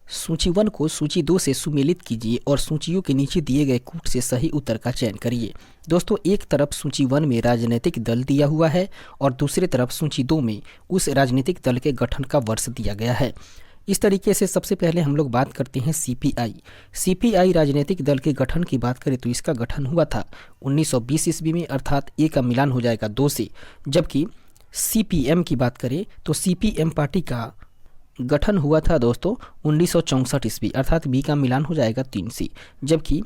Speaker 1: सूची 1 को सूची 2 से सुमेलित कीजिए और सूचियों के नीचे दिए गए कूट से सही उत्तर का चयन करिए। दोस्तों एक तरफ सूची 1 में राजनीतिक दल दिया हुआ है और दूसरी तरफ सूची 2 में उस राजनीतिक दल के गठन का वर्ष दिया गया है। इस तरीके से सबसे पहले हम लोग बात करते हैं सीपीआई राजनीतिक दल के गठन की बात करें तो इसका गठन हुआ था 1920 ईस्वी में अर्थात ए का मिलान हो जाएगा 2 से। जबकि सीपीएम की बात करें तो सीपीएम पार्टी का गठन हुआ था दोस्तों 1964 ईस्वी अर्थात बी का मिलान हो जाएगा 3 से। जबकि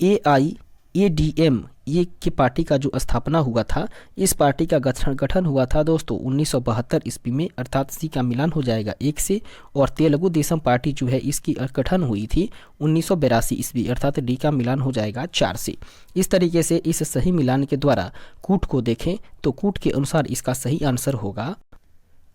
Speaker 1: एआईएडीएम ये की पार्टी का जो स्थापना हुआ था, इस पार्टी का गठन हुआ था दोस्तों 1972 ईस्वी में अर्थात सी का मिलान हो जाएगा 1 से। और तेलुगु देशम पार्टी जो है इसकी गठन हुई थी 1982 ईस्वी अर्थात डी का मिलान हो जाएगा 4 से। इस तरीके से इस सही मिलान के द्वारा कूट को देखें तो कूट के अनुसार इसका सही आंसर होगा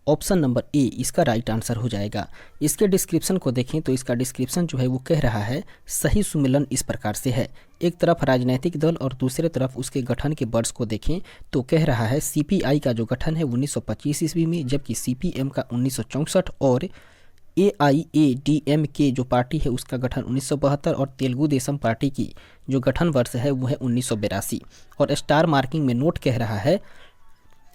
Speaker 1: ऑप्शन नंबर ए इसका राइट आंसर हो जाएगा। इसके डिस्क्रिप्शन को देखें तो इसका डिस्क्रिप्शन जो है वो कह रहा है सही सुमेलन इस प्रकार से है। एक तरफ राजनीतिक दल और दूसरे तरफ उसके गठन के वर्ष को देखें तो कह रहा है सीपीआई का जो गठन है 1925 ईस्वी में, जबकि सीपीएम का 1964 और AIADMK जो पार्टी है उसका गठन 1972 और तेलुगु देशम पार्टी की जो गठन वर्ष है वो है 1982। और स्टार मार्किंग में नोट कह रहा है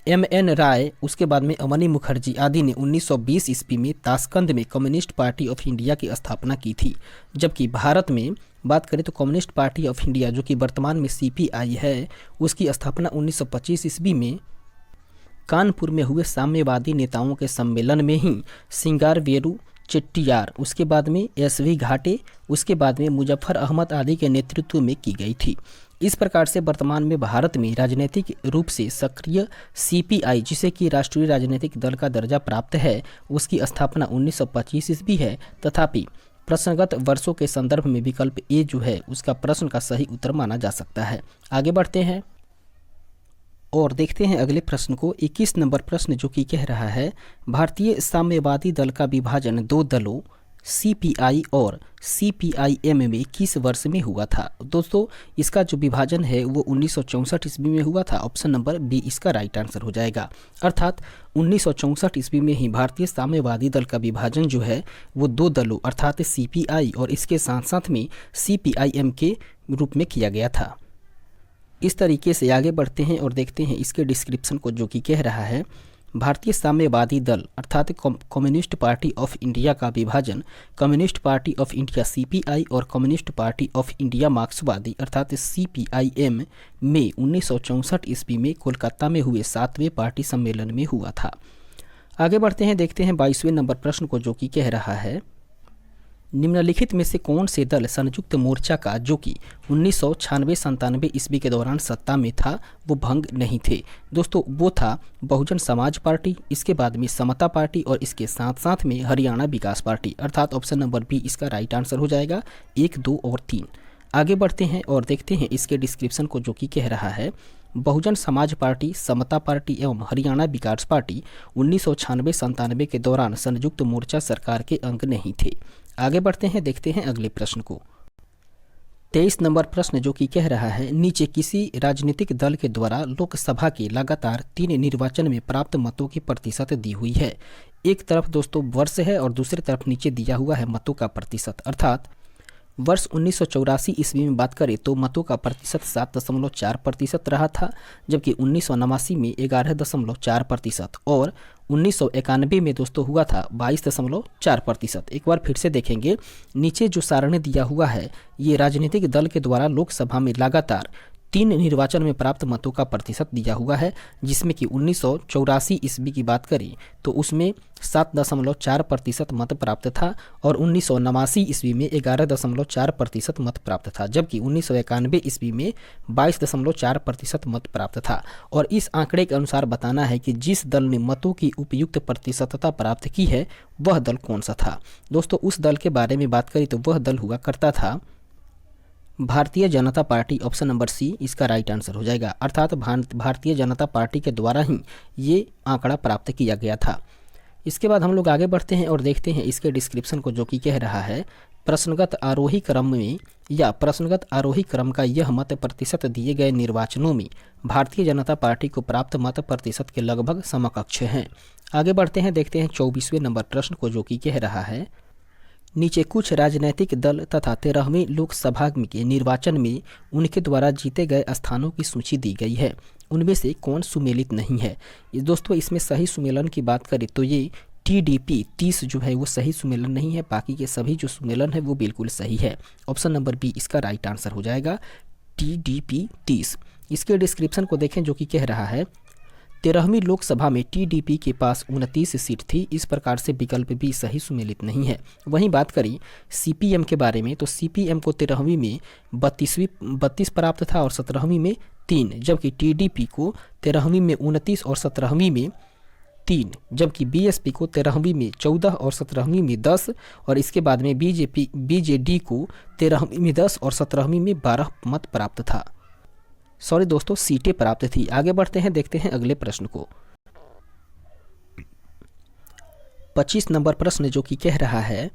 Speaker 1: MN राय, उसके बाद में अमनी मुखर्जी आदि ने 1920 ईस्वी में ताशकंद में कम्युनिस्ट पार्टी ऑफ इंडिया की स्थापना की थी। जबकि भारत में बात करें तो कम्युनिस्ट पार्टी ऑफ इंडिया जो कि वर्तमान में CPI है उसकी स्थापना 1925 ईस्वी में कानपुर में हुए साम्यवादी नेताओं के सम्मेलन में ही सिंगारवेलु चेट्टियार, उसके बाद में SV घाटे, उसके बाद में मुजफ्फर अहमद आदि के नेतृत्व में की गई थी। इस प्रकार से वर्तमान में भारत में राजनीतिक रूप से सक्रिय CPI जिसे कि राष्ट्रीय राजनीतिक दल का दर्जा प्राप्त है उसकी स्थापना 1925 ईस्वी है। तथापि प्रश्नगत वर्षों के संदर्भ में विकल्प ए जो है उसका प्रश्न का सही उत्तर माना जा सकता है। आगे बढ़ते हैं और देखते हैं अगले प्रश्न को। 21 नंबर प्रश्न जो कि कह रहा है भारतीय साम्यवादी दल का विभाजन दो दलों CPI और CPIM में किस वर्ष में हुआ था। दोस्तों इसका जो विभाजन है वो 1964 ईस्वी में हुआ था। ऑप्शन नंबर बी इसका राइट आंसर हो जाएगा। अर्थात 1964 ईस्वी में ही भारतीय साम्यवादी दल का विभाजन जो है वो दो दलों अर्थात CPI और इसके साथ साथ में CPIM के रूप में किया गया था। इस तरीके से आगे बढ़ते हैं और देखते हैं इसके डिस्क्रिप्शन को जो कि कह रहा है भारतीय साम्यवादी दल अर्थात कम्युनिस्ट पार्टी ऑफ इंडिया का विभाजन communist party of India CPI और कम्युनिस्ट पार्टी ऑफ इंडिया मार्क्सवादी अर्थात CPIM में 1964 ईस्वी में कोलकाता में हुए 7वें पार्टी सम्मेलन में हुआ था। आगे बढ़ते हैं, देखते हैं 22वें नंबर प्रश्न को जो कि कह रहा है निम्नलिखित में से कौन से दल संयुक्त मोर्चा का जो कि 1996-97 ईस्वी के दौरान सत्ता में था वो भंग नहीं थे। दोस्तों वो था बहुजन समाज पार्टी, इसके बाद में समता पार्टी और इसके साथ साथ में हरियाणा विकास पार्टी अर्थात ऑप्शन नंबर बी इसका राइट आंसर हो जाएगा 1, 2 और 3। आगे बढ़ते हैं और देखते हैं इसके डिस्क्रिप्शन को जो कि कह रहा है बहुजन समाज पार्टी, समता पार्टी एवं हरियाणा विकास पार्टी 1996-97 के दौरान संयुक्त मोर्चा सरकार के अंग नहीं थे। आगे बढ़ते हैं, देखते हैं अगले प्रश्न को। 23 नंबर प्रश्न जो कि कह रहा है नीचे किसी राजनीतिक दल के द्वारा लोकसभा के लगातार 3 निर्वाचन में प्राप्त मतों की प्रतिशत दी हुई है। एक तरफ दोस्तों वर्ष है और दूसरी तरफ नीचे दिया हुआ है मतों का प्रतिशत। अर्थात वर्ष 1984 ईस्वी में बात करें तो मतों का प्रतिशत 7.4% रहा था, जबकि 1989 में 11.4% और 1991 में दोस्तों हुआ था 22.4%। एक बार फिर से देखेंगे, नीचे जो सारणी दिया हुआ है ये राजनीतिक दल के द्वारा लोकसभा में लगातार 3 निर्वाचन में प्राप्त मतों का प्रतिशत दिया हुआ है, जिसमें कि 1984 ईस्वी की बात करें तो उसमें 7.4% मत प्राप्त था और 1989 ईस्वी में 11.4% मत प्राप्त था, जबकि 1991 ईस्वी में 22.4% मत प्राप्त था। और इस आंकड़े के अनुसार बताना है कि जिस दल ने मतों की उपयुक्त प्रतिशतता प्राप्त की है वह दल कौन सा था। दोस्तों उस दल के बारे में बात करें तो वह दल हुआ करता था Bharatiya Janata party. Option number C इसका राइट आंसर हो जाएगा। अर्थात भारतीय जनता पार्टी के द्वारा ही ये आंकड़ा प्राप्त किया गया था। इसके बाद हम लोग आगे बढ़ते हैं और देखते हैं इसके डिस्क्रिप्शन को जो कि कह रहा है प्रश्नगत आरोही क्रम में या प्रश्नगत आरोही क्रम का यह मत प्रतिशत दिए गए निर्वाचनों में भारतीय जनता पार्टी को प्राप्त मत प्रतिशत के लगभग समकक्ष हैं। आगे बढ़ते हैं, देखते हैं 24वें नंबर प्रश्न को जो कि कह रहा है नीचे कुछ राजनीतिक दल तथा 13वीं लोकसभा के निर्वाचन में उनके द्वारा जीते गए स्थानों की सूची दी गई है, उनमें से कौन सुमेलित नहीं है। दोस्तों इसमें सही सुमेलन की बात करें तो ये TDP 30 जो है वो सही सुमेलन नहीं है, बाकी के सभी जो सुमेलन है वो बिल्कुल सही है। ऑप्शन नंबर बी इसका राइट आंसर हो जाएगा TDP 30। इसके डिस्क्रिप्शन को देखें जो कि कह रहा है 13वीं लोकसभा में TDP के पास 29 सीट थी, इस प्रकार से विकल्प भी सही सुमेलित नहीं है। वहीं बात करें CPM के बारे में तो CPM को 13वीं में 32 प्राप्त था और 17वीं में 3, जबकि TDP को 13वीं में 29 और 17वीं में 3, जबकि BSP को 13वीं में 14 और 17वीं में 10 और इसके बाद में BJD को 13वीं में 10 और 17वीं में 12 मत प्राप्त था। सॉरी दोस्तों सीटें प्राप्त थी। आगे बढ़ते हैं, देखते हैं अगले प्रश्न को। 25 नंबर प्रश्न जो कि कह रहा है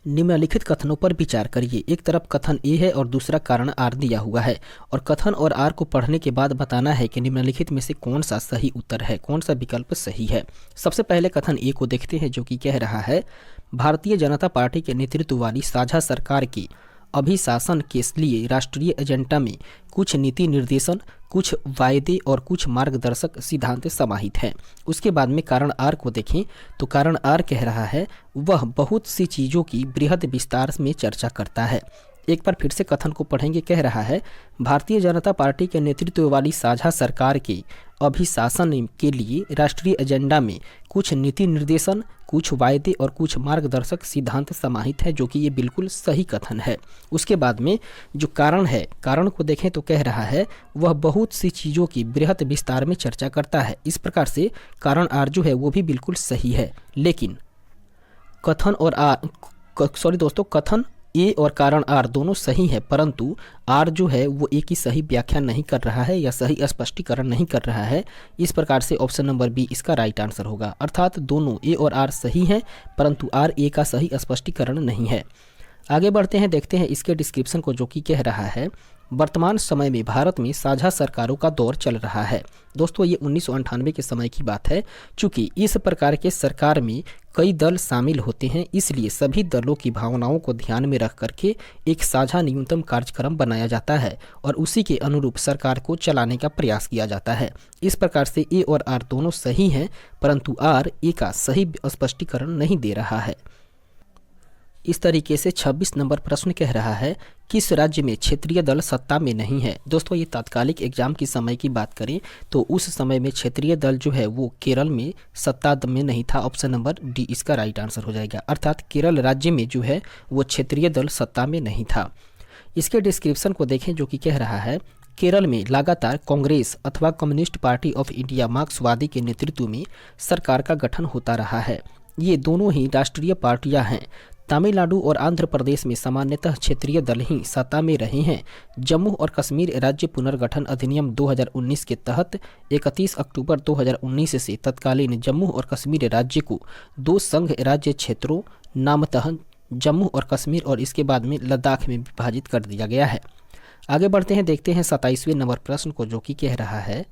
Speaker 1: निम्नलिखित कथनों पर विचार करिए। एक तरफ कथन ए है और दूसरा कारण आर दिया हुआ है और कथन और आर को पढ़ने के बाद बताना है कि निम्नलिखित में से कौन सा सही उत्तर है, कौन सा विकल्प सही है। सबसे पहले कथन ए को देखते हैं जो कि कह रहा है भारतीय जनता पार्टी के नेतृत्व वाली साझा सरकार की अभिशासन के लिए राष्ट्रीय एजेंडा में कुछ नीति निर्देशन, कुछ वायदे और कुछ मार्गदर्शक सिद्धांत समाहित हैं। उसके बाद में कारण आर को देखें तो कारण आर कह रहा है वह बहुत सी चीज़ों की बृहद विस्तार में चर्चा करता है। एक बार फिर से कथन को पढ़ेंगे। कह रहा है भारतीय जनता पार्टी के नेतृत्व वाली साझा सरकार के अभिशासन के लिए राष्ट्रीय एजेंडा में कुछ नीति निर्देशन, कुछ वायदे और कुछ मार्गदर्शक सिद्धांत समाहित है, जो कि ये बिल्कुल सही कथन है। उसके बाद में जो कारण है, कारण को देखें तो कह रहा है वह बहुत सी चीज़ों की बृहद विस्तार में चर्चा करता है। इस प्रकार से कारण आर जो है वो भी बिल्कुल सही है। लेकिन कथन और कथन ए और कारण आर दोनों सही है, परंतु आर जो है वो एक ही सही व्याख्या नहीं कर रहा है या सही स्पष्टीकरण नहीं कर रहा है। इस प्रकार से ऑप्शन नंबर बी इसका राइट आंसर होगा। अर्थात दोनों ए और आर सही हैं, परंतु आर ए का सही स्पष्टीकरण नहीं है। आगे बढ़ते हैं, देखते हैं इसके डिस्क्रिप्शन को जो कि कह रहा है वर्तमान समय में भारत में साझा सरकारों का दौर चल रहा है। दोस्तों ये 1998 के समय की बात है। चूंकि इस प्रकार के सरकार में कई दल शामिल होते हैं, इसलिए सभी दलों की भावनाओं को ध्यान में रख करके एक साझा न्यूनतम कार्यक्रम बनाया जाता है और उसी के अनुरूप सरकार को चलाने का प्रयास किया जाता है। इस प्रकार से ए और आर दोनों सही हैं, परंतु आर ए का सही स्पष्टीकरण नहीं दे रहा है। इस तरीके से 26 नंबर प्रश्न कह रहा है किस राज्य में क्षेत्रीय दल सत्ता में नहीं है। दोस्तों ये तात्कालिक एग्जाम की समय की बात करें तो उस समय में क्षेत्रीय दल जो है वो केरल में सत्ता में नहीं था। ऑप्शन नंबर डी इसका राइट आंसर हो जाएगा। अर्थात केरल राज्य में जो है वो क्षेत्रीय दल सत्ता में नहीं था। इसके डिस्क्रिप्शन को देखें जो कि कह रहा है केरल में लगातार कांग्रेस अथवा कम्युनिस्ट पार्टी ऑफ इंडिया मार्क्सवादी के नेतृत्व में सरकार का गठन होता रहा है। ये दोनों ही राष्ट्रीय पार्टियां हैं। तमिलनाडु और आंध्र प्रदेश में सामान्यतः क्षेत्रीय दल ही सत्ता में रहे हैं। जम्मू और कश्मीर राज्य पुनर्गठन अधिनियम 2019 के तहत 31 अक्टूबर 2019 से तत्कालीन जम्मू और कश्मीर राज्य को 2 संघ राज्य क्षेत्रों नामतः जम्मू और कश्मीर और इसके बाद में लद्दाख में विभाजित कर दिया गया है। आगे बढ़ते हैं, देखते हैं 27वें नंबर प्रश्न को जो कि कह रहा है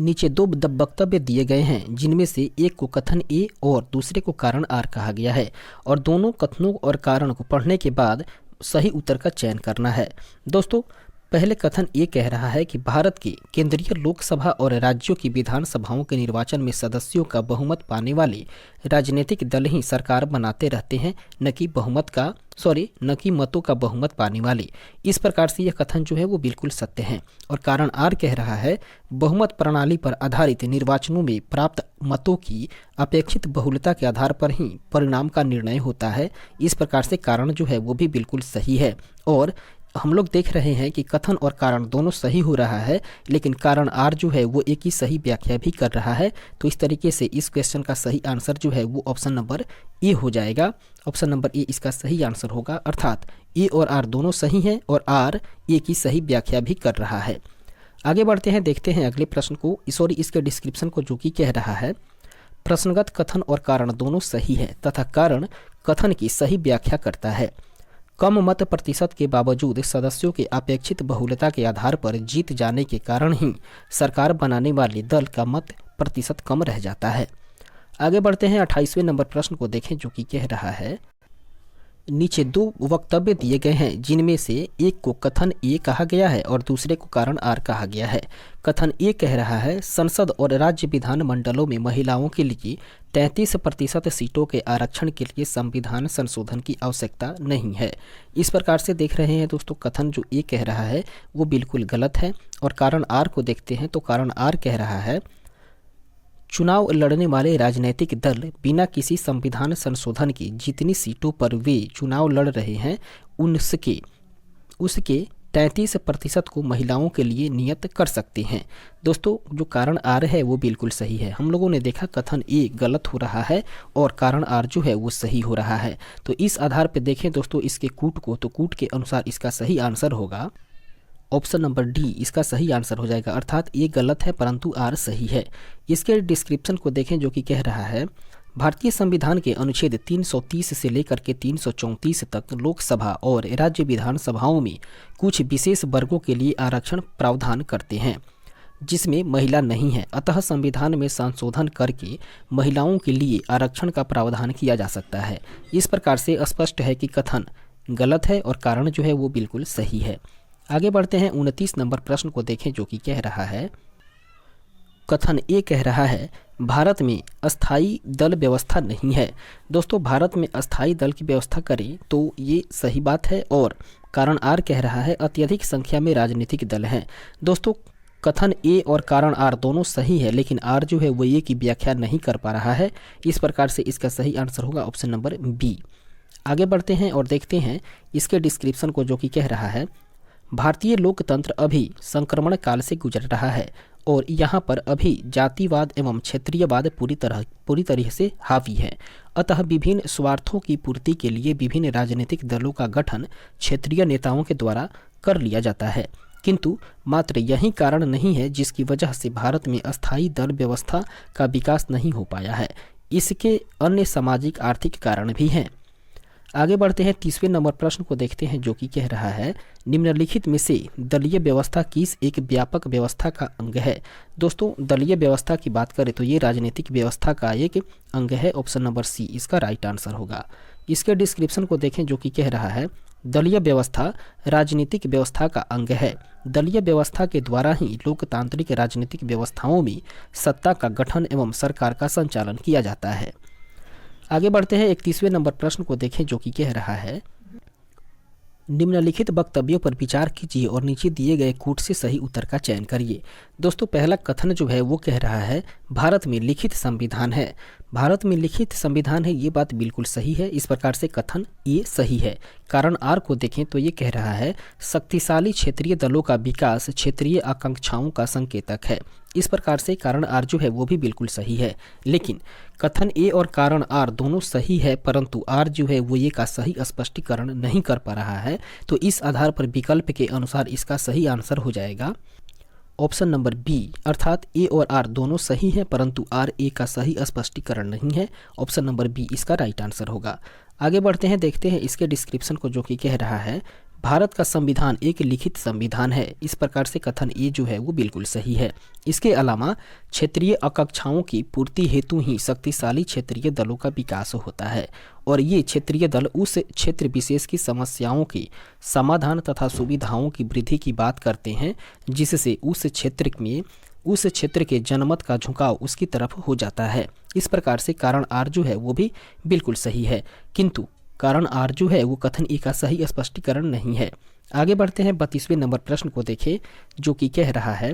Speaker 1: नीचे 2 वक्तव्य दिए गए हैं जिनमें से एक को कथन ए और दूसरे को कारण आर कहा गया है और दोनों कथनों और कारण को पढ़ने के बाद सही उत्तर का चयन करना है। दोस्तों पहले कथन ये कह रहा है कि भारत के केंद्रीय लोकसभा और राज्यों की विधानसभाओं के निर्वाचन में सदस्यों का बहुमत पाने वाले राजनीतिक दल ही सरकार बनाते रहते हैं, न कि मतों का बहुमत पाने वाले। इस प्रकार से यह कथन जो है वो बिल्कुल सत्य है। और कारण आर कह रहा है बहुमत प्रणाली पर आधारित निर्वाचनों में प्राप्त मतों की अपेक्षित बहुलता के आधार पर ही परिणाम का निर्णय होता है। इस प्रकार से कारण जो है वो भी बिल्कुल सही है। और हम लोग देख रहे हैं कि कथन और कारण दोनों सही हो रहा है, लेकिन कारण आर जो है वो एक ही सही व्याख्या भी कर रहा है। तो इस तरीके से इस क्वेश्चन का सही आंसर जो है वो ऑप्शन नंबर ए हो जाएगा। ऑप्शन नंबर ए इसका सही आंसर होगा। अर्थात ए और आर दोनों सही हैं और आर ए की सही व्याख्या भी कर रहा है। आगे बढ़ते हैं, देखते हैं अगले प्रश्न को। इसके डिस्क्रिप्शन को जो कि कह रहा है प्रश्नगत कथन और कारण दोनों सही है तथा कारण कथन की सही व्याख्या करता है। कम मत प्रतिशत के बावजूद सदस्यों के अपेक्षित बहुलता के आधार पर जीत जाने के कारण ही सरकार बनाने वाले दल का मत प्रतिशत कम रह जाता है। आगे बढ़ते हैं, 28वें नंबर प्रश्न को देखें जो कि कह रहा है नीचे 2 वक्तव्य दिए गए हैं जिनमें से एक को कथन ए कहा गया है और दूसरे को कारण आर कहा गया है। कथन ए कह रहा है संसद और राज्य विधान मंडलों में महिलाओं के लिए 33% सीटों के आरक्षण के लिए संविधान संशोधन की आवश्यकता नहीं है। इस प्रकार से देख रहे हैं दोस्तों, कथन जो ए कह रहा है वो बिल्कुल गलत है। और कारण आर को देखते हैं तो कारण आर कह रहा है चुनाव लड़ने वाले राजनीतिक दल बिना किसी संविधान संशोधन की जितनी सीटों पर वे चुनाव लड़ रहे हैं उसके 33% को महिलाओं के लिए नियत कर सकते हैं। दोस्तों जो कारण आर है वो बिल्कुल सही है। हम लोगों ने देखा कथन ए गलत हो रहा है और कारण आर जो है वो सही हो रहा है। तो इस आधार पर देखें दोस्तों इसके कूट को, तो कूट के अनुसार इसका सही आंसर होगा ऑप्शन नंबर डी इसका सही आंसर हो जाएगा। अर्थात ए गलत है परंतु आर सही है। इसके डिस्क्रिप्शन को देखें जो कि कह रहा है भारतीय संविधान के अनुच्छेद 330 से लेकर के 334 तक लोकसभा और राज्य विधानसभाओं में कुछ विशेष वर्गों के लिए आरक्षण प्रावधान करते हैं जिसमें महिला नहीं है। अतः संविधान में संशोधन करके महिलाओं के लिए आरक्षण का प्रावधान किया जा सकता है। इस प्रकार से स्पष्ट है कि कथन गलत है और कारण जो है वो बिल्कुल सही है। आगे बढ़ते हैं 29 नंबर प्रश्न को देखें, जो कि कह रहा है, कथन ए कह रहा है भारत में अस्थाई दल व्यवस्था नहीं है। दोस्तों, भारत में अस्थाई दल की व्यवस्था करें तो ये सही बात है और कारण आर कह रहा है अत्यधिक संख्या में राजनीतिक दल हैं। दोस्तों, कथन ए और कारण आर दोनों सही है, लेकिन आर जो है वो ये की व्याख्या नहीं कर पा रहा है। इस प्रकार से इसका सही आंसर होगा ऑप्शन नंबर बी। आगे बढ़ते हैं और देखते हैं इसके डिस्क्रिप्शन को, जो कि कह रहा है भारतीय लोकतंत्र अभी संक्रमण काल से गुजर रहा है और यहाँ पर अभी जातिवाद एवं क्षेत्रीयवाद पूरी तरह से हावी है। अतः विभिन्न स्वार्थों की पूर्ति के लिए विभिन्न राजनीतिक दलों का गठन क्षेत्रीय नेताओं के द्वारा कर लिया जाता है, किंतु मात्र यही कारण नहीं है जिसकी वजह से भारत में अस्थायी दल व्यवस्था का विकास नहीं हो पाया है। इसके अन्य सामाजिक आर्थिक कारण भी हैं। आगे बढ़ते हैं 30वें नंबर प्रश्न को देखते हैं, जो कि कह रहा है निम्नलिखित में से दलीय व्यवस्था किस एक व्यापक व्यवस्था का अंग है। दोस्तों, दलीय व्यवस्था की बात करें तो ये राजनीतिक व्यवस्था का एक अंग है। ऑप्शन नंबर सी इसका राइट आंसर होगा। इसके डिस्क्रिप्शन को देखें, जो कि कह रहा है दलीय व्यवस्था राजनीतिक व्यवस्था का अंग है। दलीय व्यवस्था के द्वारा ही लोकतांत्रिक राजनीतिक व्यवस्थाओं में सत्ता का गठन एवं सरकार का संचालन किया जाता है। आगे बढ़ते हैं 31वें नंबर प्रश्न को देखें, जो कि कह रहा है निम्नलिखित वक्तव्यों पर विचार कीजिए और नीचे दिए गए कूट से सही उत्तर का चयन करिए। दोस्तों, पहला कथन जो है वो कह रहा है भारत में लिखित संविधान है। भारत में लिखित संविधान है, ये बात बिल्कुल सही है। इस प्रकार से कथन ये सही है। कारण आर को देखें तो ये कह रहा है शक्तिशाली क्षेत्रीय दलों का विकास क्षेत्रीय आकांक्षाओं का संकेतक है। इस प्रकार से कारण आर जो है वो भी बिल्कुल सही है, लेकिन कथन ए और कारण आर दोनों सही है, परंतु आर जो है वो ये का सही स्पष्टीकरण नहीं कर पा रहा है। तो इस आधार पर विकल्प के अनुसार इसका सही आंसर हो जाएगा ऑप्शन नंबर बी, अर्थात ए और आर दोनों सही हैं, परंतु आर ए का सही स्पष्टीकरण नहीं है। ऑप्शन नंबर बी इसका राइट आंसर होगा। आगे बढ़ते हैं, देखते हैं इसके डिस्क्रिप्शन को, जो कि कह रहा है भारत का संविधान एक लिखित संविधान है। इस प्रकार से कथन ए जो है वो बिल्कुल सही है। इसके अलावा क्षेत्रीय आकांक्षाओं की पूर्ति हेतु ही शक्तिशाली क्षेत्रीय दलों का विकास होता है और ये क्षेत्रीय दल उस क्षेत्र विशेष की समस्याओं के समाधान तथा सुविधाओं की वृद्धि की बात करते हैं, जिससे उस क्षेत्र के जनमत का झुकाव उसकी तरफ हो जाता है। इस प्रकार से कारण आर जो है वो भी बिल्कुल सही है, किंतु कारण आर जो है वो कथन ए का सही स्पष्टीकरण नहीं है। आगे बढ़ते हैं 32वें नंबर प्रश्न को देखें, जो कि कह रहा है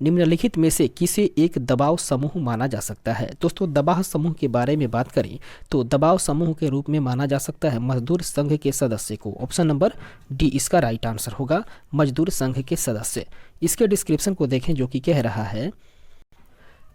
Speaker 1: निम्नलिखित में से किसे एक दबाव समूह माना जा सकता है। दोस्तों, दबाव समूह के बारे में बात करें तो दबाव समूह के रूप में माना जा सकता है मजदूर संघ के सदस्य को। ऑप्शन नंबर डी इसका राइट आंसर होगा, मजदूर संघ के सदस्य। इसके डिस्क्रिप्शन को देखें, जो कि कह रहा है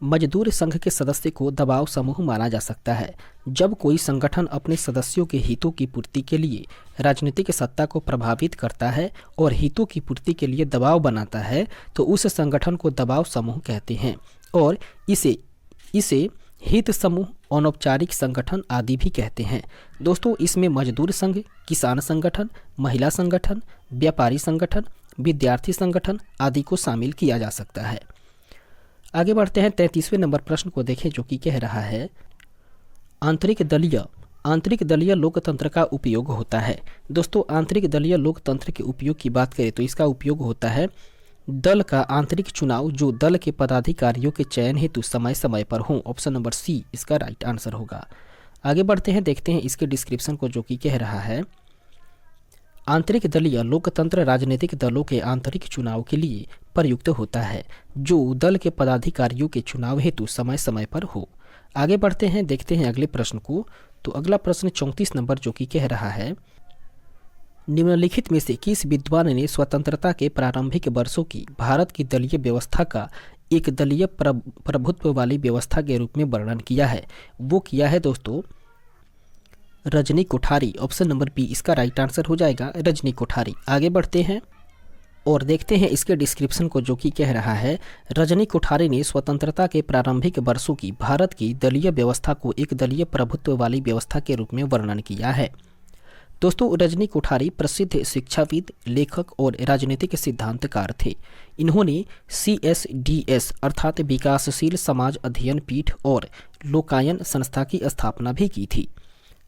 Speaker 1: मजदूर संघ के सदस्य को दबाव समूह माना जा सकता है जब कोई संगठन अपने सदस्यों के हितों की पूर्ति के लिए राजनीतिक सत्ता को प्रभावित करता है और हितों की पूर्ति के लिए दबाव बनाता है, तो उस संगठन को दबाव समूह कहते हैं और इसे हित समूह, अनौपचारिक संगठन आदि भी कहते हैं। दोस्तों, इसमें मजदूर संघ, किसान संगठन, महिला संगठन, व्यापारी संगठन, विद्यार्थी संगठन आदि को शामिल किया जा सकता है। आगे बढ़ते हैं 33वें नंबर प्रश्न को देखें, जो कि कह रहा है आंतरिक दलीय लोकतंत्र का उपयोग होता है। दोस्तों, आंतरिक दलीय लोकतंत्र के उपयोग की बात करें तो इसका उपयोग होता है दल का आंतरिक चुनाव जो दल के पदाधिकारियों के चयन हेतु समय समय पर हो। ऑप्शन नंबर सी इसका राइट आंसर होगा। आगे बढ़ते हैं, देखते हैं इसके डिस्क्रिप्शन को, जो कि कह रहा है आंतरिक दलीय लोकतंत्र राजनीतिक दलों के आंतरिक चुनाव के लिए प्रयुक्त होता है जो दल के पदाधिकारियों के चुनाव हेतु समय समय पर हो। आगे बढ़ते हैं, देखते हैं अगले प्रश्न को। तो अगला प्रश्न 34 नंबर, जो कि कह रहा है निम्नलिखित में से किस विद्वान ने स्वतंत्रता के प्रारंभिक वर्षों की भारत की दलीय व्यवस्था का एक दलीय प्रभुत्व वाली व्यवस्था के रूप में वर्णन किया है। वो किया है दोस्तों Rajni Kothari. Option number B इसका राइट आंसर हो जाएगा, रजनी कोठारी। आगे बढ़ते हैं, और देखते हैं इसके डिस्क्रिप्शन को, जो कि कह रहा है रजनी कोठारी ने स्वतंत्रता के प्रारंभिक वर्षों की भारत की दलीय व्यवस्था को एक दलीय प्रभुत्व वाली व्यवस्था के रूप में वर्णन किया है। दोस्तों, रजनी कोठारी प्रसिद्ध शिक्षाविद, लेखक और राजनीतिक सिद्धांतकार थे। इन्होंने CSDS अर्थात विकासशील समाज अध्ययन पीठ और लोकायन संस्था की स्थापना भी की थी।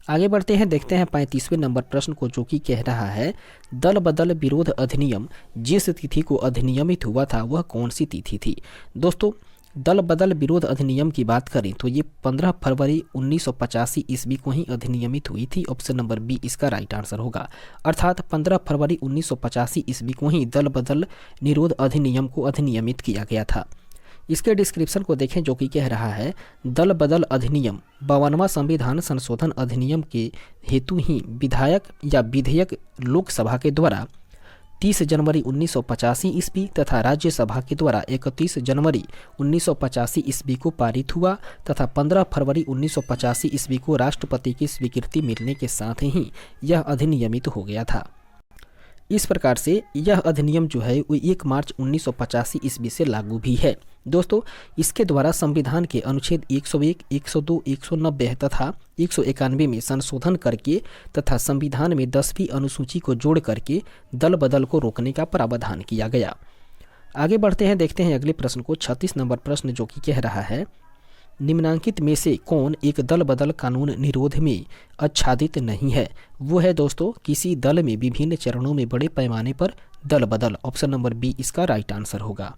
Speaker 1: आगे बढ़ते हैं, देखते हैं 35वें नंबर प्रश्न को, जो कि कह रहा है दल बदल विरोध अधिनियम जिस तिथि को अधिनियमित हुआ था वह कौन सी तिथि थी। दोस्तों, दल बदल विरोध अधिनियम की बात करें तो ये 15 फरवरी 1985 ईस्वी को ही अधिनियमित हुई थी। ऑप्शन नंबर बी इसका राइट आंसर होगा। अर्थात 15 फरवरी 1985 ईस्वी को ही दल बदल निरोध अधिनियम को अधिनियमित किया गया था। इसके डिस्क्रिप्शन को देखें, जो कि कह रहा है दल बदल अधिनियम 52वां संविधान संशोधन अधिनियम के हेतु ही विधायक या विधेयक लोकसभा के द्वारा 30 जनवरी 1985 ईस्वी तथा राज्यसभा के द्वारा 31 जनवरी 1985 ईस्वी को पारित हुआ तथा 15 फरवरी 1985 ईस्वी को राष्ट्रपति की स्वीकृति मिलने के साथ ही यह अधिनियमित हो गया था। इस प्रकार से यह अधिनियम जो है वो 1 मार्च 1985 ईस्वी से लागू भी है। दोस्तों, इसके द्वारा संविधान के अनुच्छेद 101, 102, 190 तथा 191 में संशोधन करके तथा संविधान में 10वीं अनुसूची को जोड़ करके दल बदल को रोकने का प्रावधान किया गया। आगे बढ़ते हैं, देखते हैं अगले प्रश्न को, 36 नंबर प्रश्न, जो कि कह रहा है निम्नांकित में से कौन एक दल बदल कानून निरोध में आच्छादित नहीं है। वो है दोस्तों किसी दल में विभिन्न चरणों में बड़े पैमाने पर दल बदल। ऑप्शन नंबर बी इसका राइट आंसर होगा।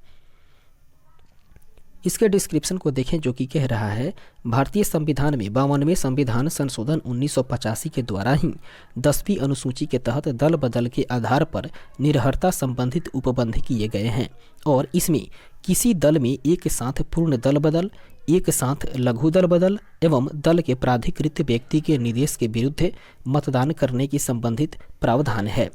Speaker 1: इसके डिस्क्रिप्शन को देखें, जो कि कह रहा है भारतीय संविधान में 52वें संविधान संशोधन 1985 के द्वारा ही 10वीं अनुसूची के तहत दल बदल के आधार पर निरहरता संबंधित उपबंध किए गए हैं और इसमें किसी दल में एक साथ पूर्ण दल बदल, एक साथ लघु दल बदल एवं दल के प्राधिकृत व्यक्ति के निर्देश के विरुद्ध मतदान करने की संबंधित प्रावधान है।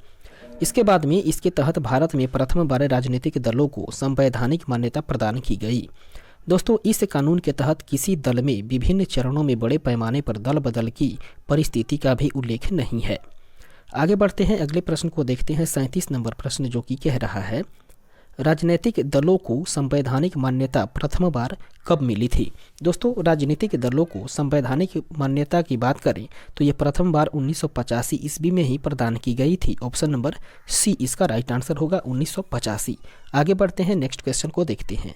Speaker 1: इसके बाद में इसके तहत भारत में प्रथम बार राजनीतिक दलों को संवैधानिक मान्यता प्रदान की गई। दोस्तों, इस कानून के तहत किसी दल में विभिन्न चरणों में बड़े पैमाने पर दल बदल की परिस्थिति का भी उल्लेख नहीं है। आगे बढ़ते हैं, अगले प्रश्न को देखते हैं, 37 नंबर प्रश्न, जो कि कह रहा है राजनीतिक दलों को संवैधानिक मान्यता प्रथम बार कब मिली थी। दोस्तों, राजनीतिक दलों को संवैधानिक मान्यता की बात करें तो ये प्रथम बार 1985 ईस्वी में ही प्रदान की गई थी। ऑप्शन नंबर सी इसका राइट आंसर होगा, 1985। आगे बढ़ते हैं, नेक्स्ट क्वेश्चन को देखते हैं।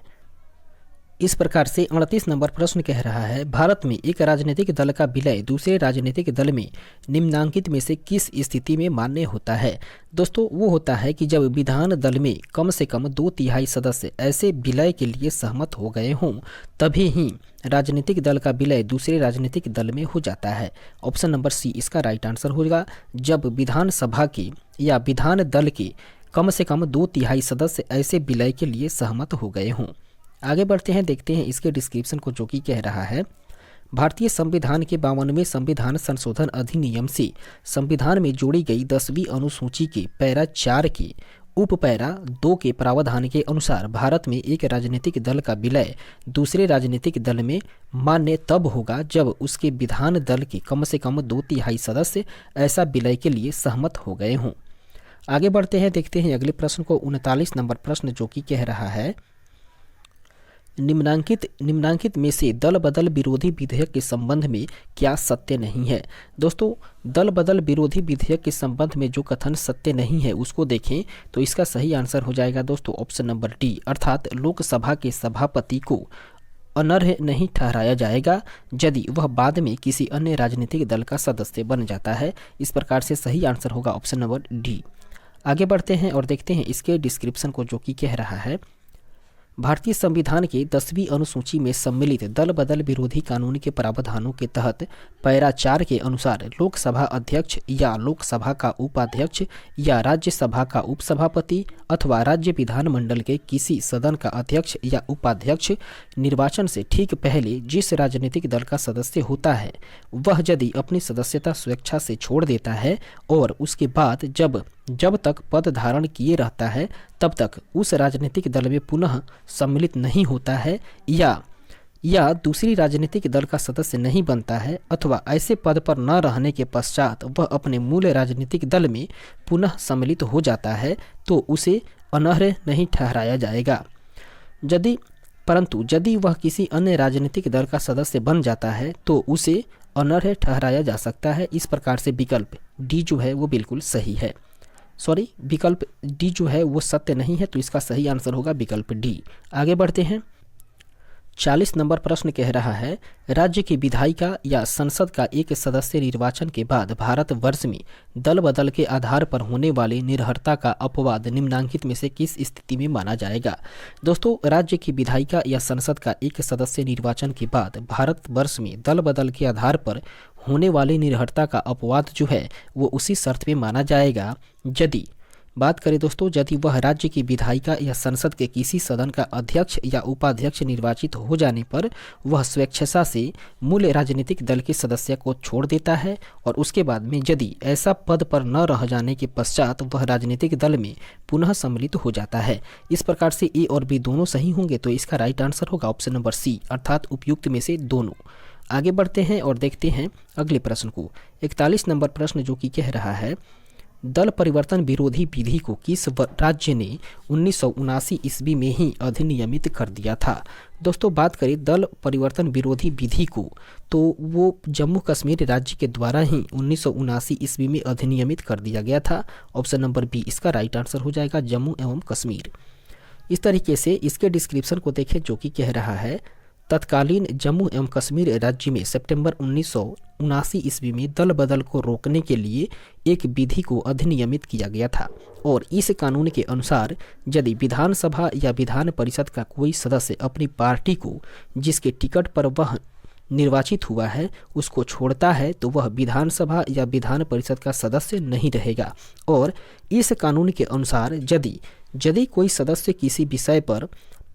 Speaker 1: इस प्रकार से 38 नंबर प्रश्न कह रहा है भारत में एक राजनीतिक दल का विलय दूसरे राजनीतिक दल में निम्नांकित में से किस स्थिति में मान्य होता है। दोस्तों, वो होता है कि जब विधान दल में कम से कम 2/3 सदस्य ऐसे विलय के लिए सहमत हो गए हों, तभी ही राजनीतिक दल का विलय दूसरे राजनीतिक दल में हो जाता है। ऑप्शन नंबर सी इसका राइट आंसर होगा, जब विधानसभा के या विधान दल के कम से कम 2/3 सदस्य ऐसे विलय के लिए सहमत हो गए हों। आगे बढ़ते हैं, देखते हैं इसके डिस्क्रिप्शन को, जो कि कह रहा है भारतीय संविधान के 52वें संविधान संशोधन अधिनियम से संविधान में जोड़ी गई 10वीं अनुसूची के पैरा 4 के उप पैरा 2 के प्रावधान के अनुसार भारत में एक राजनीतिक दल का विलय दूसरे राजनीतिक दल में मान्य तब होगा जब उसके विधान दल के कम से कम 2/3 सदस्य ऐसा विलय के लिए सहमत हो गए हों। आगे बढ़ते हैं, देखते हैं अगले प्रश्न को, 39 नंबर प्रश्न, जो कि कह रहा है निम्नांकित में से दल बदल विरोधी विधेयक के संबंध में क्या सत्य नहीं है। दोस्तों, दल बदल विरोधी विधेयक के संबंध में जो कथन सत्य नहीं है उसको देखें तो इसका सही आंसर हो जाएगा दोस्तों ऑप्शन नंबर डी, अर्थात लोकसभा के सभापति को अनर्ह नहीं ठहराया जाएगा यदि वह बाद में किसी अन्य राजनीतिक दल का सदस्य बन जाता है। इस प्रकार से सही आंसर होगा ऑप्शन नंबर डी। आगे बढ़ते हैं और देखते हैं इसके डिस्क्रिप्शन को, जो कि कह रहा है भारतीय संविधान के 10वीं अनुसूची में सम्मिलित दल बदल विरोधी कानून के प्रावधानों के तहत पैरा 4 के अनुसार लोकसभा अध्यक्ष या लोकसभा का उपाध्यक्ष या राज्यसभा का उपसभापति अथवा राज्य विधानमंडल के किसी सदन का अध्यक्ष या उपाध्यक्ष निर्वाचन से ठीक पहले जिस राजनीतिक दल का सदस्य होता है वह यदि अपनी सदस्यता स्वेच्छा से छोड़ देता है और उसके बाद जब तक पद धारण किए रहता है तब तक उस राजनीतिक दल में पुनः सम्मिलित नहीं होता है या या दूसरी राजनीतिक दल का सदस्य नहीं बनता है अथवा ऐसे पद पर न रहने के पश्चात वह अपने मूल राजनीतिक दल में पुनः सम्मिलित हो जाता है तो उसे अनर्ह नहीं ठहराया जाएगा। परंतु यदि वह किसी अन्य राजनीतिक दल का सदस्य बन जाता है तो उसे अनर्ह ठहराया जा सकता है। इस प्रकार से विकल्प डी जो है वो बिल्कुल सही है। विकल्प डी जो है वो सत्य नहीं है, तो इसका सही आंसर होगा विकल्प डी। आगे बढ़ते हैं। 40 नंबर प्रश्न कह रहा है, राज्य की विधायिका या संसद का एक सदस्य निर्वाचन के बाद भारतवर्ष में दल बदल के आधार पर होने वाली निर्भरता का अपवाद निम्नांकित में से किस स्थिति में माना जाएगा। दोस्तों, राज्य की विधायिका या संसद का एक सदस्य निर्वाचन के बाद भारतवर्ष में दल बदल के आधार पर होने वाली निर्भरता का अपवाद जो है वो उसी शर्त में माना जाएगा यदि बात करें दोस्तों, यदि वह राज्य की विधायिका या संसद के किसी सदन का अध्यक्ष या उपाध्यक्ष निर्वाचित हो जाने पर वह स्वेच्छा से मूल राजनीतिक दल के सदस्य को छोड़ देता है और उसके बाद में यदि ऐसा पद पर न रह जाने के पश्चात वह राजनीतिक दल में पुनः सम्मिलित हो जाता है। इस प्रकार से ए और बी दोनों सही होंगे, तो इसका राइट आंसर होगा ऑप्शन नंबर सी, अर्थात उपयुक्त में से दोनों। आगे बढ़ते हैं और देखते हैं अगले प्रश्न को। 41 नंबर प्रश्न जो कि कह रहा है, दल परिवर्तन विरोधी विधि को किस राज्य ने 1979 ईस्वी में ही अधिनियमित कर दिया था। दोस्तों, बात करें दल परिवर्तन विरोधी विधि को, तो वो जम्मू कश्मीर राज्य के द्वारा ही 1979 ईस्वी में अधिनियमित कर दिया गया था। ऑप्शन नंबर बी इसका राइट आंसर हो जाएगा, जम्मू एवं कश्मीर। इस तरीके से इसके डिस्क्रिप्शन को देखें जो कि कह रहा है, तत्कालीन जम्मू एवं कश्मीर राज्य में सितंबर 1979 ईस्वी में दल बदल को रोकने के लिए एक विधि को अधिनियमित किया गया था और इस कानून के अनुसार यदि विधानसभा या विधान परिषद का कोई सदस्य अपनी पार्टी को जिसके टिकट पर वह निर्वाचित हुआ है उसको छोड़ता है तो वह विधानसभा या विधान परिषद का सदस्य नहीं रहेगा। और इस कानून के अनुसार यदि कोई सदस्य किसी विषय पर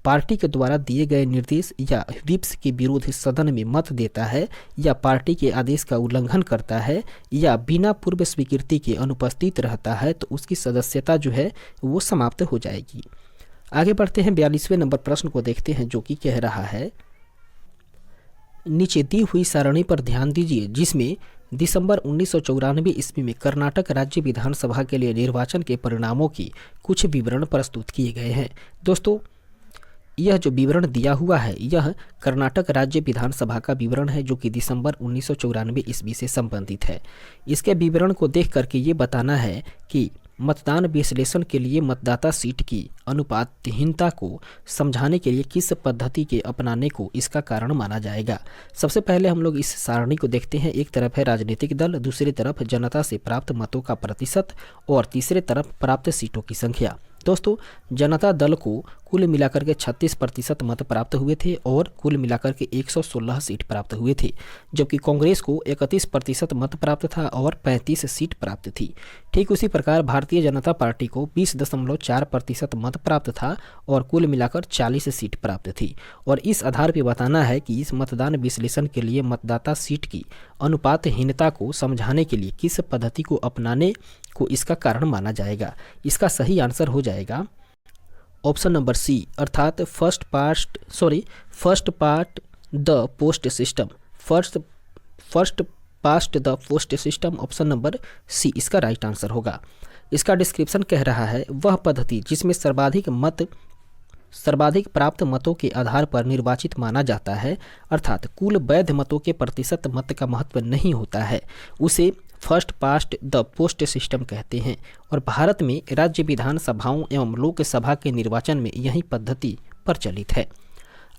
Speaker 1: पार्टी के द्वारा दिए गए निर्देश या व्हिप्स के विरुद्ध सदन में मत देता है या पार्टी के आदेश का उल्लंघन करता है या बिना पूर्व स्वीकृति के अनुपस्थित रहता है तो उसकी सदस्यता जो है वो समाप्त हो जाएगी। आगे बढ़ते हैं 42वें नंबर प्रश्न को देखते हैं जो कि कह रहा है, नीचे दी हुई सारणी पर ध्यान दीजिए जिसमें दिसंबर 1994 ईस्वी में कर्नाटक राज्य विधानसभा के लिए निर्वाचन के परिणामों की कुछ विवरण प्रस्तुत किए गए हैं। दोस्तों, यह जो विवरण दिया हुआ है यह कर्नाटक राज्य विधानसभा का विवरण है जो कि दिसंबर 1994 ईस्वी से संबंधित है। इसके विवरण को देख करके ये बताना है कि मतदान विश्लेषण के लिए मतदाता सीट की अनुपातहीनता को समझाने के लिए किस पद्धति के अपनाने को इसका कारण माना जाएगा। सबसे पहले हम लोग इस सारणी को देखते हैं। एक तरफ है राजनीतिक दल, दूसरी तरफ जनता से प्राप्त मतों का प्रतिशत और तीसरे तरफ प्राप्त सीटों की संख्या। दोस्तों, जनता दल को कुल मिलाकर के 36% मत प्राप्त हुए थे और कुल मिलाकर के 116 सीट प्राप्त हुए थे, जबकि कांग्रेस को 31% मत प्राप्त था और 35 सीट प्राप्त थी। ठीक उसी प्रकार भारतीय जनता पार्टी को 20.4% मत प्राप्त था और कुल मिलाकर 40 सीट प्राप्त थी। और इस आधार पर बताना है कि इस मतदान विश्लेषण के लिए मतदाता सीट की अनुपातहीनता को समझाने के लिए किस पद्धति को अपनाने को इसका कारण माना जाएगा। इसका सही आंसर हो जाएगा ऑप्शन नंबर सी, अर्थात first part the post system, first past the post system, option number C इसका राइट आंसर होगा। इसका डिस्क्रिप्शन कह रहा है, वह पद्धति जिसमें सर्वाधिक प्राप्त मतों के आधार पर निर्वाचित माना जाता है, अर्थात कुल वैध मतों के प्रतिशत मत का महत्व नहीं होता है, उसे first past the post system कहते हैं। और भारत में राज्य विधानसभाओं एवं लोकसभा के निर्वाचन में यही पद्धति प्रचलित है।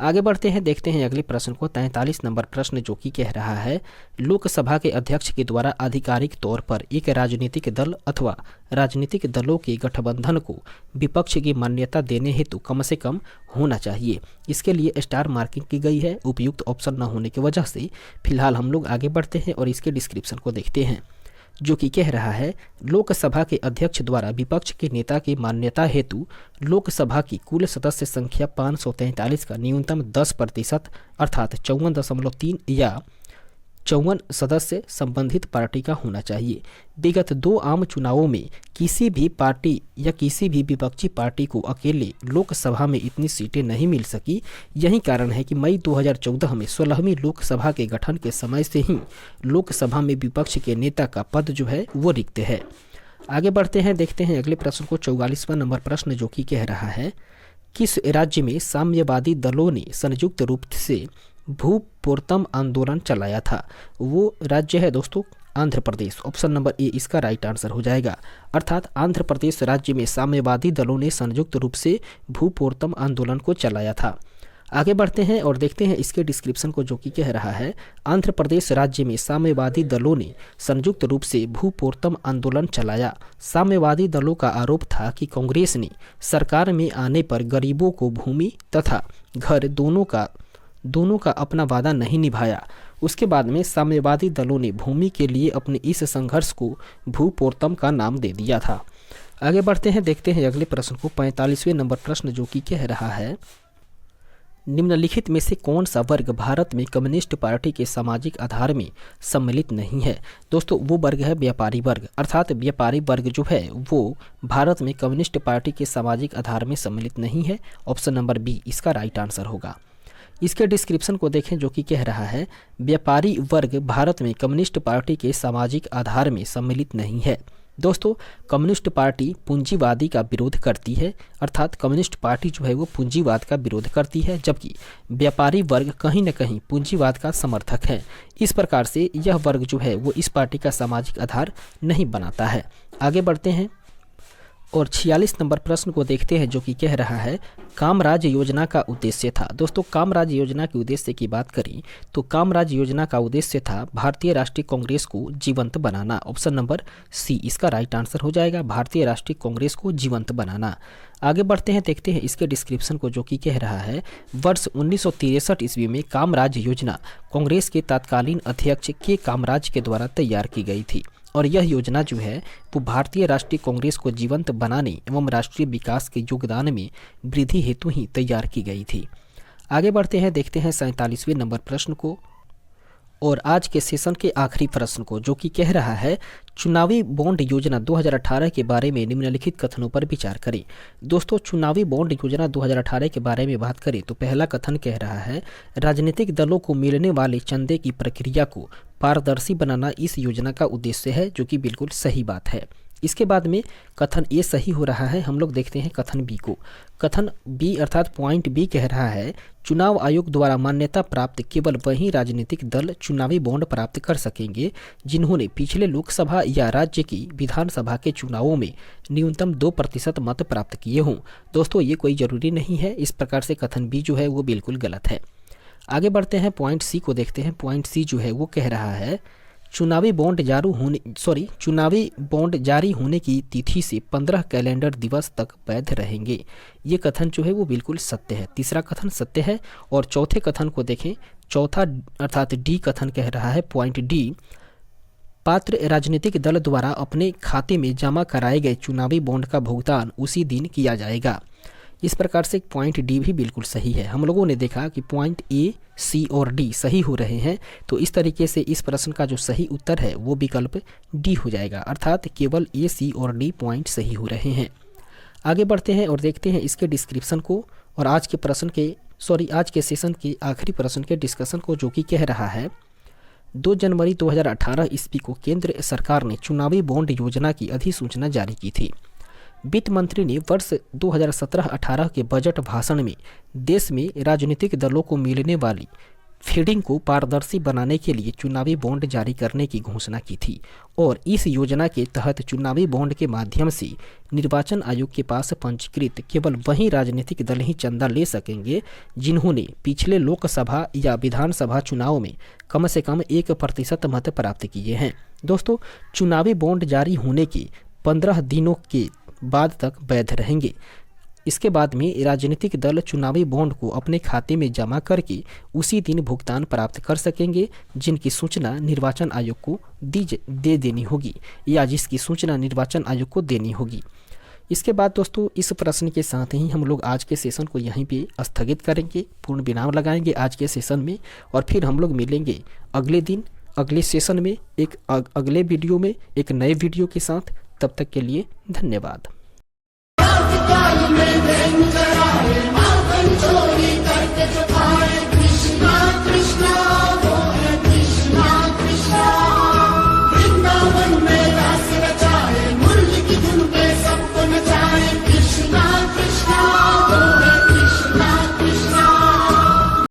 Speaker 1: आगे बढ़ते हैं, देखते हैं अगले प्रश्न को। 43 नंबर प्रश्न जो कि कह रहा है, लोकसभा के अध्यक्ष के द्वारा आधिकारिक तौर पर एक राजनीतिक दल अथवा राजनीतिक दलों के गठबंधन को विपक्ष की मान्यता देने हेतु कम से कम होना चाहिए। इसके लिए स्टार मार्किंग की गई है उपयुक्त ऑप्शन न होने की वजह से। फिलहाल हम लोग आगे बढ़ते हैं और इसके डिस्क्रिप्शन को देखते हैं जो कि कह रहा है, लोकसभा के अध्यक्ष द्वारा विपक्ष के नेता की मान्यता हेतु लोकसभा की कुल सदस्य संख्या 543 का न्यूनतम 10% अर्थात 54.3 या 54 सदस्य संबंधित पार्टी का होना चाहिए। विगत 2 आम चुनावों में किसी भी पार्टी या किसी भी विपक्षी पार्टी को अकेले लोकसभा में इतनी सीटें नहीं मिल सकी। यही कारण है कि मई 2014 में 16वीं लोकसभा के गठन के समय से ही लोकसभा में विपक्ष के नेता का पद जो है वो रिक्त है। आगे बढ़ते हैं, देखते हैं अगले प्रश्न को। 44वां नंबर प्रश्न जो कि कह रहा है, किस राज्य में साम्यवादी दलों ने संयुक्त रूप से भूपोर्तम आंदोलन चलाया था? वो राज्य है दोस्तों Andhra Pradesh. Option number A इसका राइट आंसर हो जाएगा। अर्थात आंध्र प्रदेश राज्य में साम्यवादी दलों ने संयुक्त रूप से भूपोर्तम आंदोलन को चलाया था। आगे बढ़ते हैं और देखते हैं इसके डिस्क्रिप्शन को जो कि कह रहा है, आंध्र प्रदेश राज्य में साम्यवादी दलों ने संयुक्त रूप से भूपोर्तम आंदोलन चलाया। साम्यवादी दलों का आरोप था कि कांग्रेस ने सरकार में आने पर गरीबों को भूमि तथा घर दोनों का अपना वादा नहीं निभाया। उसके बाद में साम्यवादी दलों ने भूमि के लिए अपने इस संघर्ष को भूपोर्तम का नाम दे दिया था। आगे बढ़ते हैं, देखते हैं अगले प्रश्न को। 45वें नंबर प्रश्न जो कि कह रहा है, निम्नलिखित में से कौन सा वर्ग भारत में कम्युनिस्ट पार्टी के सामाजिक आधार में सम्मिलित नहीं है? दोस्तों वो वर्ग है व्यापारी वर्ग। अर्थात व्यापारी वर्ग जो है वो भारत में कम्युनिस्ट पार्टी के सामाजिक आधार में सम्मिलित नहीं है। ऑप्शन नंबर बी इसका राइट आंसर होगा। इसके डिस्क्रिप्शन को देखें जो कि कह रहा है, व्यापारी वर्ग भारत में कम्युनिस्ट पार्टी के सामाजिक आधार में सम्मिलित नहीं है। दोस्तों कम्युनिस्ट पार्टी पूंजीवादी का विरोध करती है। अर्थात कम्युनिस्ट पार्टी जो है वो पूंजीवाद का विरोध करती है, जबकि व्यापारी वर्ग कहीं न कहीं पूंजीवाद का समर्थक है। इस प्रकार से यह वर्ग जो है वो इस पार्टी का सामाजिक आधार नहीं बनाता है। आगे बढ़ते हैं और 46 नंबर प्रश्न को देखते हैं जो कि कह रहा है, कामराज योजना का उद्देश्य था। दोस्तों कामराज योजना के उद्देश्य की बात करें तो कामराज योजना का उद्देश्य था भारतीय राष्ट्रीय कांग्रेस को जीवंत बनाना। ऑप्शन नंबर सी इसका राइट आंसर हो जाएगा, भारतीय राष्ट्रीय कांग्रेस को जीवंत बनाना। आगे बढ़ते हैं, देखते हैं इसके डिस्क्रिप्शन को जो कि कह रहा है, वर्ष 1963 ईस्वी में कामराज योजना कांग्रेस के तत्कालीन अध्यक्ष के कामराज के द्वारा तैयार की गई थी और यह योजना जो है वो भारतीय राष्ट्रीय कांग्रेस को जीवंत बनाने एवं राष्ट्रीय विकास के योगदान में वृद्धि हेतु ही तैयार की गई थी। आगे बढ़ते हैं, देखते हैं 47वें नंबर प्रश्न को और आज के सेशन के आखिरी प्रश्न को जो कि कह रहा है, चुनावी बॉन्ड योजना 2018 के बारे में निम्नलिखित कथनों पर विचार करें। दोस्तों चुनावी बॉन्ड योजना 2018 के बारे में बात करें तो पहला कथन कह रहा है, राजनीतिक दलों को मिलने वाले चंदे की प्रक्रिया को पारदर्शी बनाना इस योजना का उद्देश्य है, जो कि बिल्कुल सही बात है। इसके बाद में कथन ए सही हो रहा है। हम लोग देखते हैं कथन बी को। कथन बी अर्थात पॉइंट बी कह रहा है, चुनाव आयोग द्वारा मान्यता प्राप्त केवल वही राजनीतिक दल चुनावी बॉन्ड प्राप्त कर सकेंगे जिन्होंने पिछले लोकसभा या राज्य की विधानसभा के चुनावों में न्यूनतम 2% मत प्राप्त किए हों। दोस्तों ये कोई जरूरी नहीं है। इस प्रकार से कथन बी जो है वो बिल्कुल गलत है। आगे बढ़ते हैं, पॉइंट सी को देखते हैं। पॉइंट सी जो है वो कह रहा है, चुनावी बॉन्ड जारी होने की तिथि से 15 कैलेंडर दिवस तक वैध रहेंगे। ये कथन जो है वो बिल्कुल सत्य है। तीसरा कथन सत्य है। और चौथे कथन को देखें, चौथा अर्थात डी कथन कह रहा है, पॉइंट डी, पात्र राजनीतिक दल द्वारा अपने खाते में जमा कराए गए चुनावी बॉन्ड का भुगतान उसी दिन किया जाएगा। इस प्रकार से पॉइंट डी भी बिल्कुल सही है। हम लोगों ने देखा कि पॉइंट ए, सी और डी सही हो रहे हैं, तो इस तरीके से इस प्रश्न का जो सही उत्तर है वो विकल्प डी हो जाएगा। अर्थात केवल ए, सी और डी पॉइंट सही हो रहे हैं। आगे बढ़ते हैं और देखते हैं इसके डिस्क्रिप्शन को और आज के सेशन के आखिरी प्रश्न के डिस्कशन को, जो कि कह रहा है, 2 जनवरी 2018 ईस्वी को केंद्र सरकार ने चुनावी बॉन्ड योजना की अधिसूचना जारी की थी। वित्त मंत्री ने वर्ष 2017-18 के बजट भाषण में देश में राजनीतिक दलों को मिलने वाली फंडिंग को पारदर्शी बनाने के लिए चुनावी बॉन्ड जारी करने की घोषणा की थी और इस योजना के तहत चुनावी बॉन्ड के माध्यम से निर्वाचन आयोग के पास पंजीकृत केवल वही राजनीतिक दल ही चंदा ले सकेंगे जिन्होंने पिछले लोकसभा या विधानसभा चुनाव में कम से कम 1% मत प्राप्त किए हैं। दोस्तों चुनावी बॉन्ड जारी होने के 15 दिनों के बाद तक वैध रहेंगे। इसके बाद में राजनीतिक दल चुनावी बॉन्ड को अपने खाते में जमा करके उसी दिन भुगतान प्राप्त कर सकेंगे जिनकी सूचना निर्वाचन आयोग को दे देनी होगी या जिसकी सूचना निर्वाचन आयोग को देनी होगी। इसके बाद दोस्तों इस प्रश्न के साथ ही हम लोग आज के सेशन को यहीं पे स्थगित करेंगे, पूर्ण विराम लगाएंगे आज के सेशन में और फिर हम लोग मिलेंगे अगले दिन अगले सेशन में अगले वीडियो में एक नए वीडियो के साथ। तब तक के लिए धन्यवाद।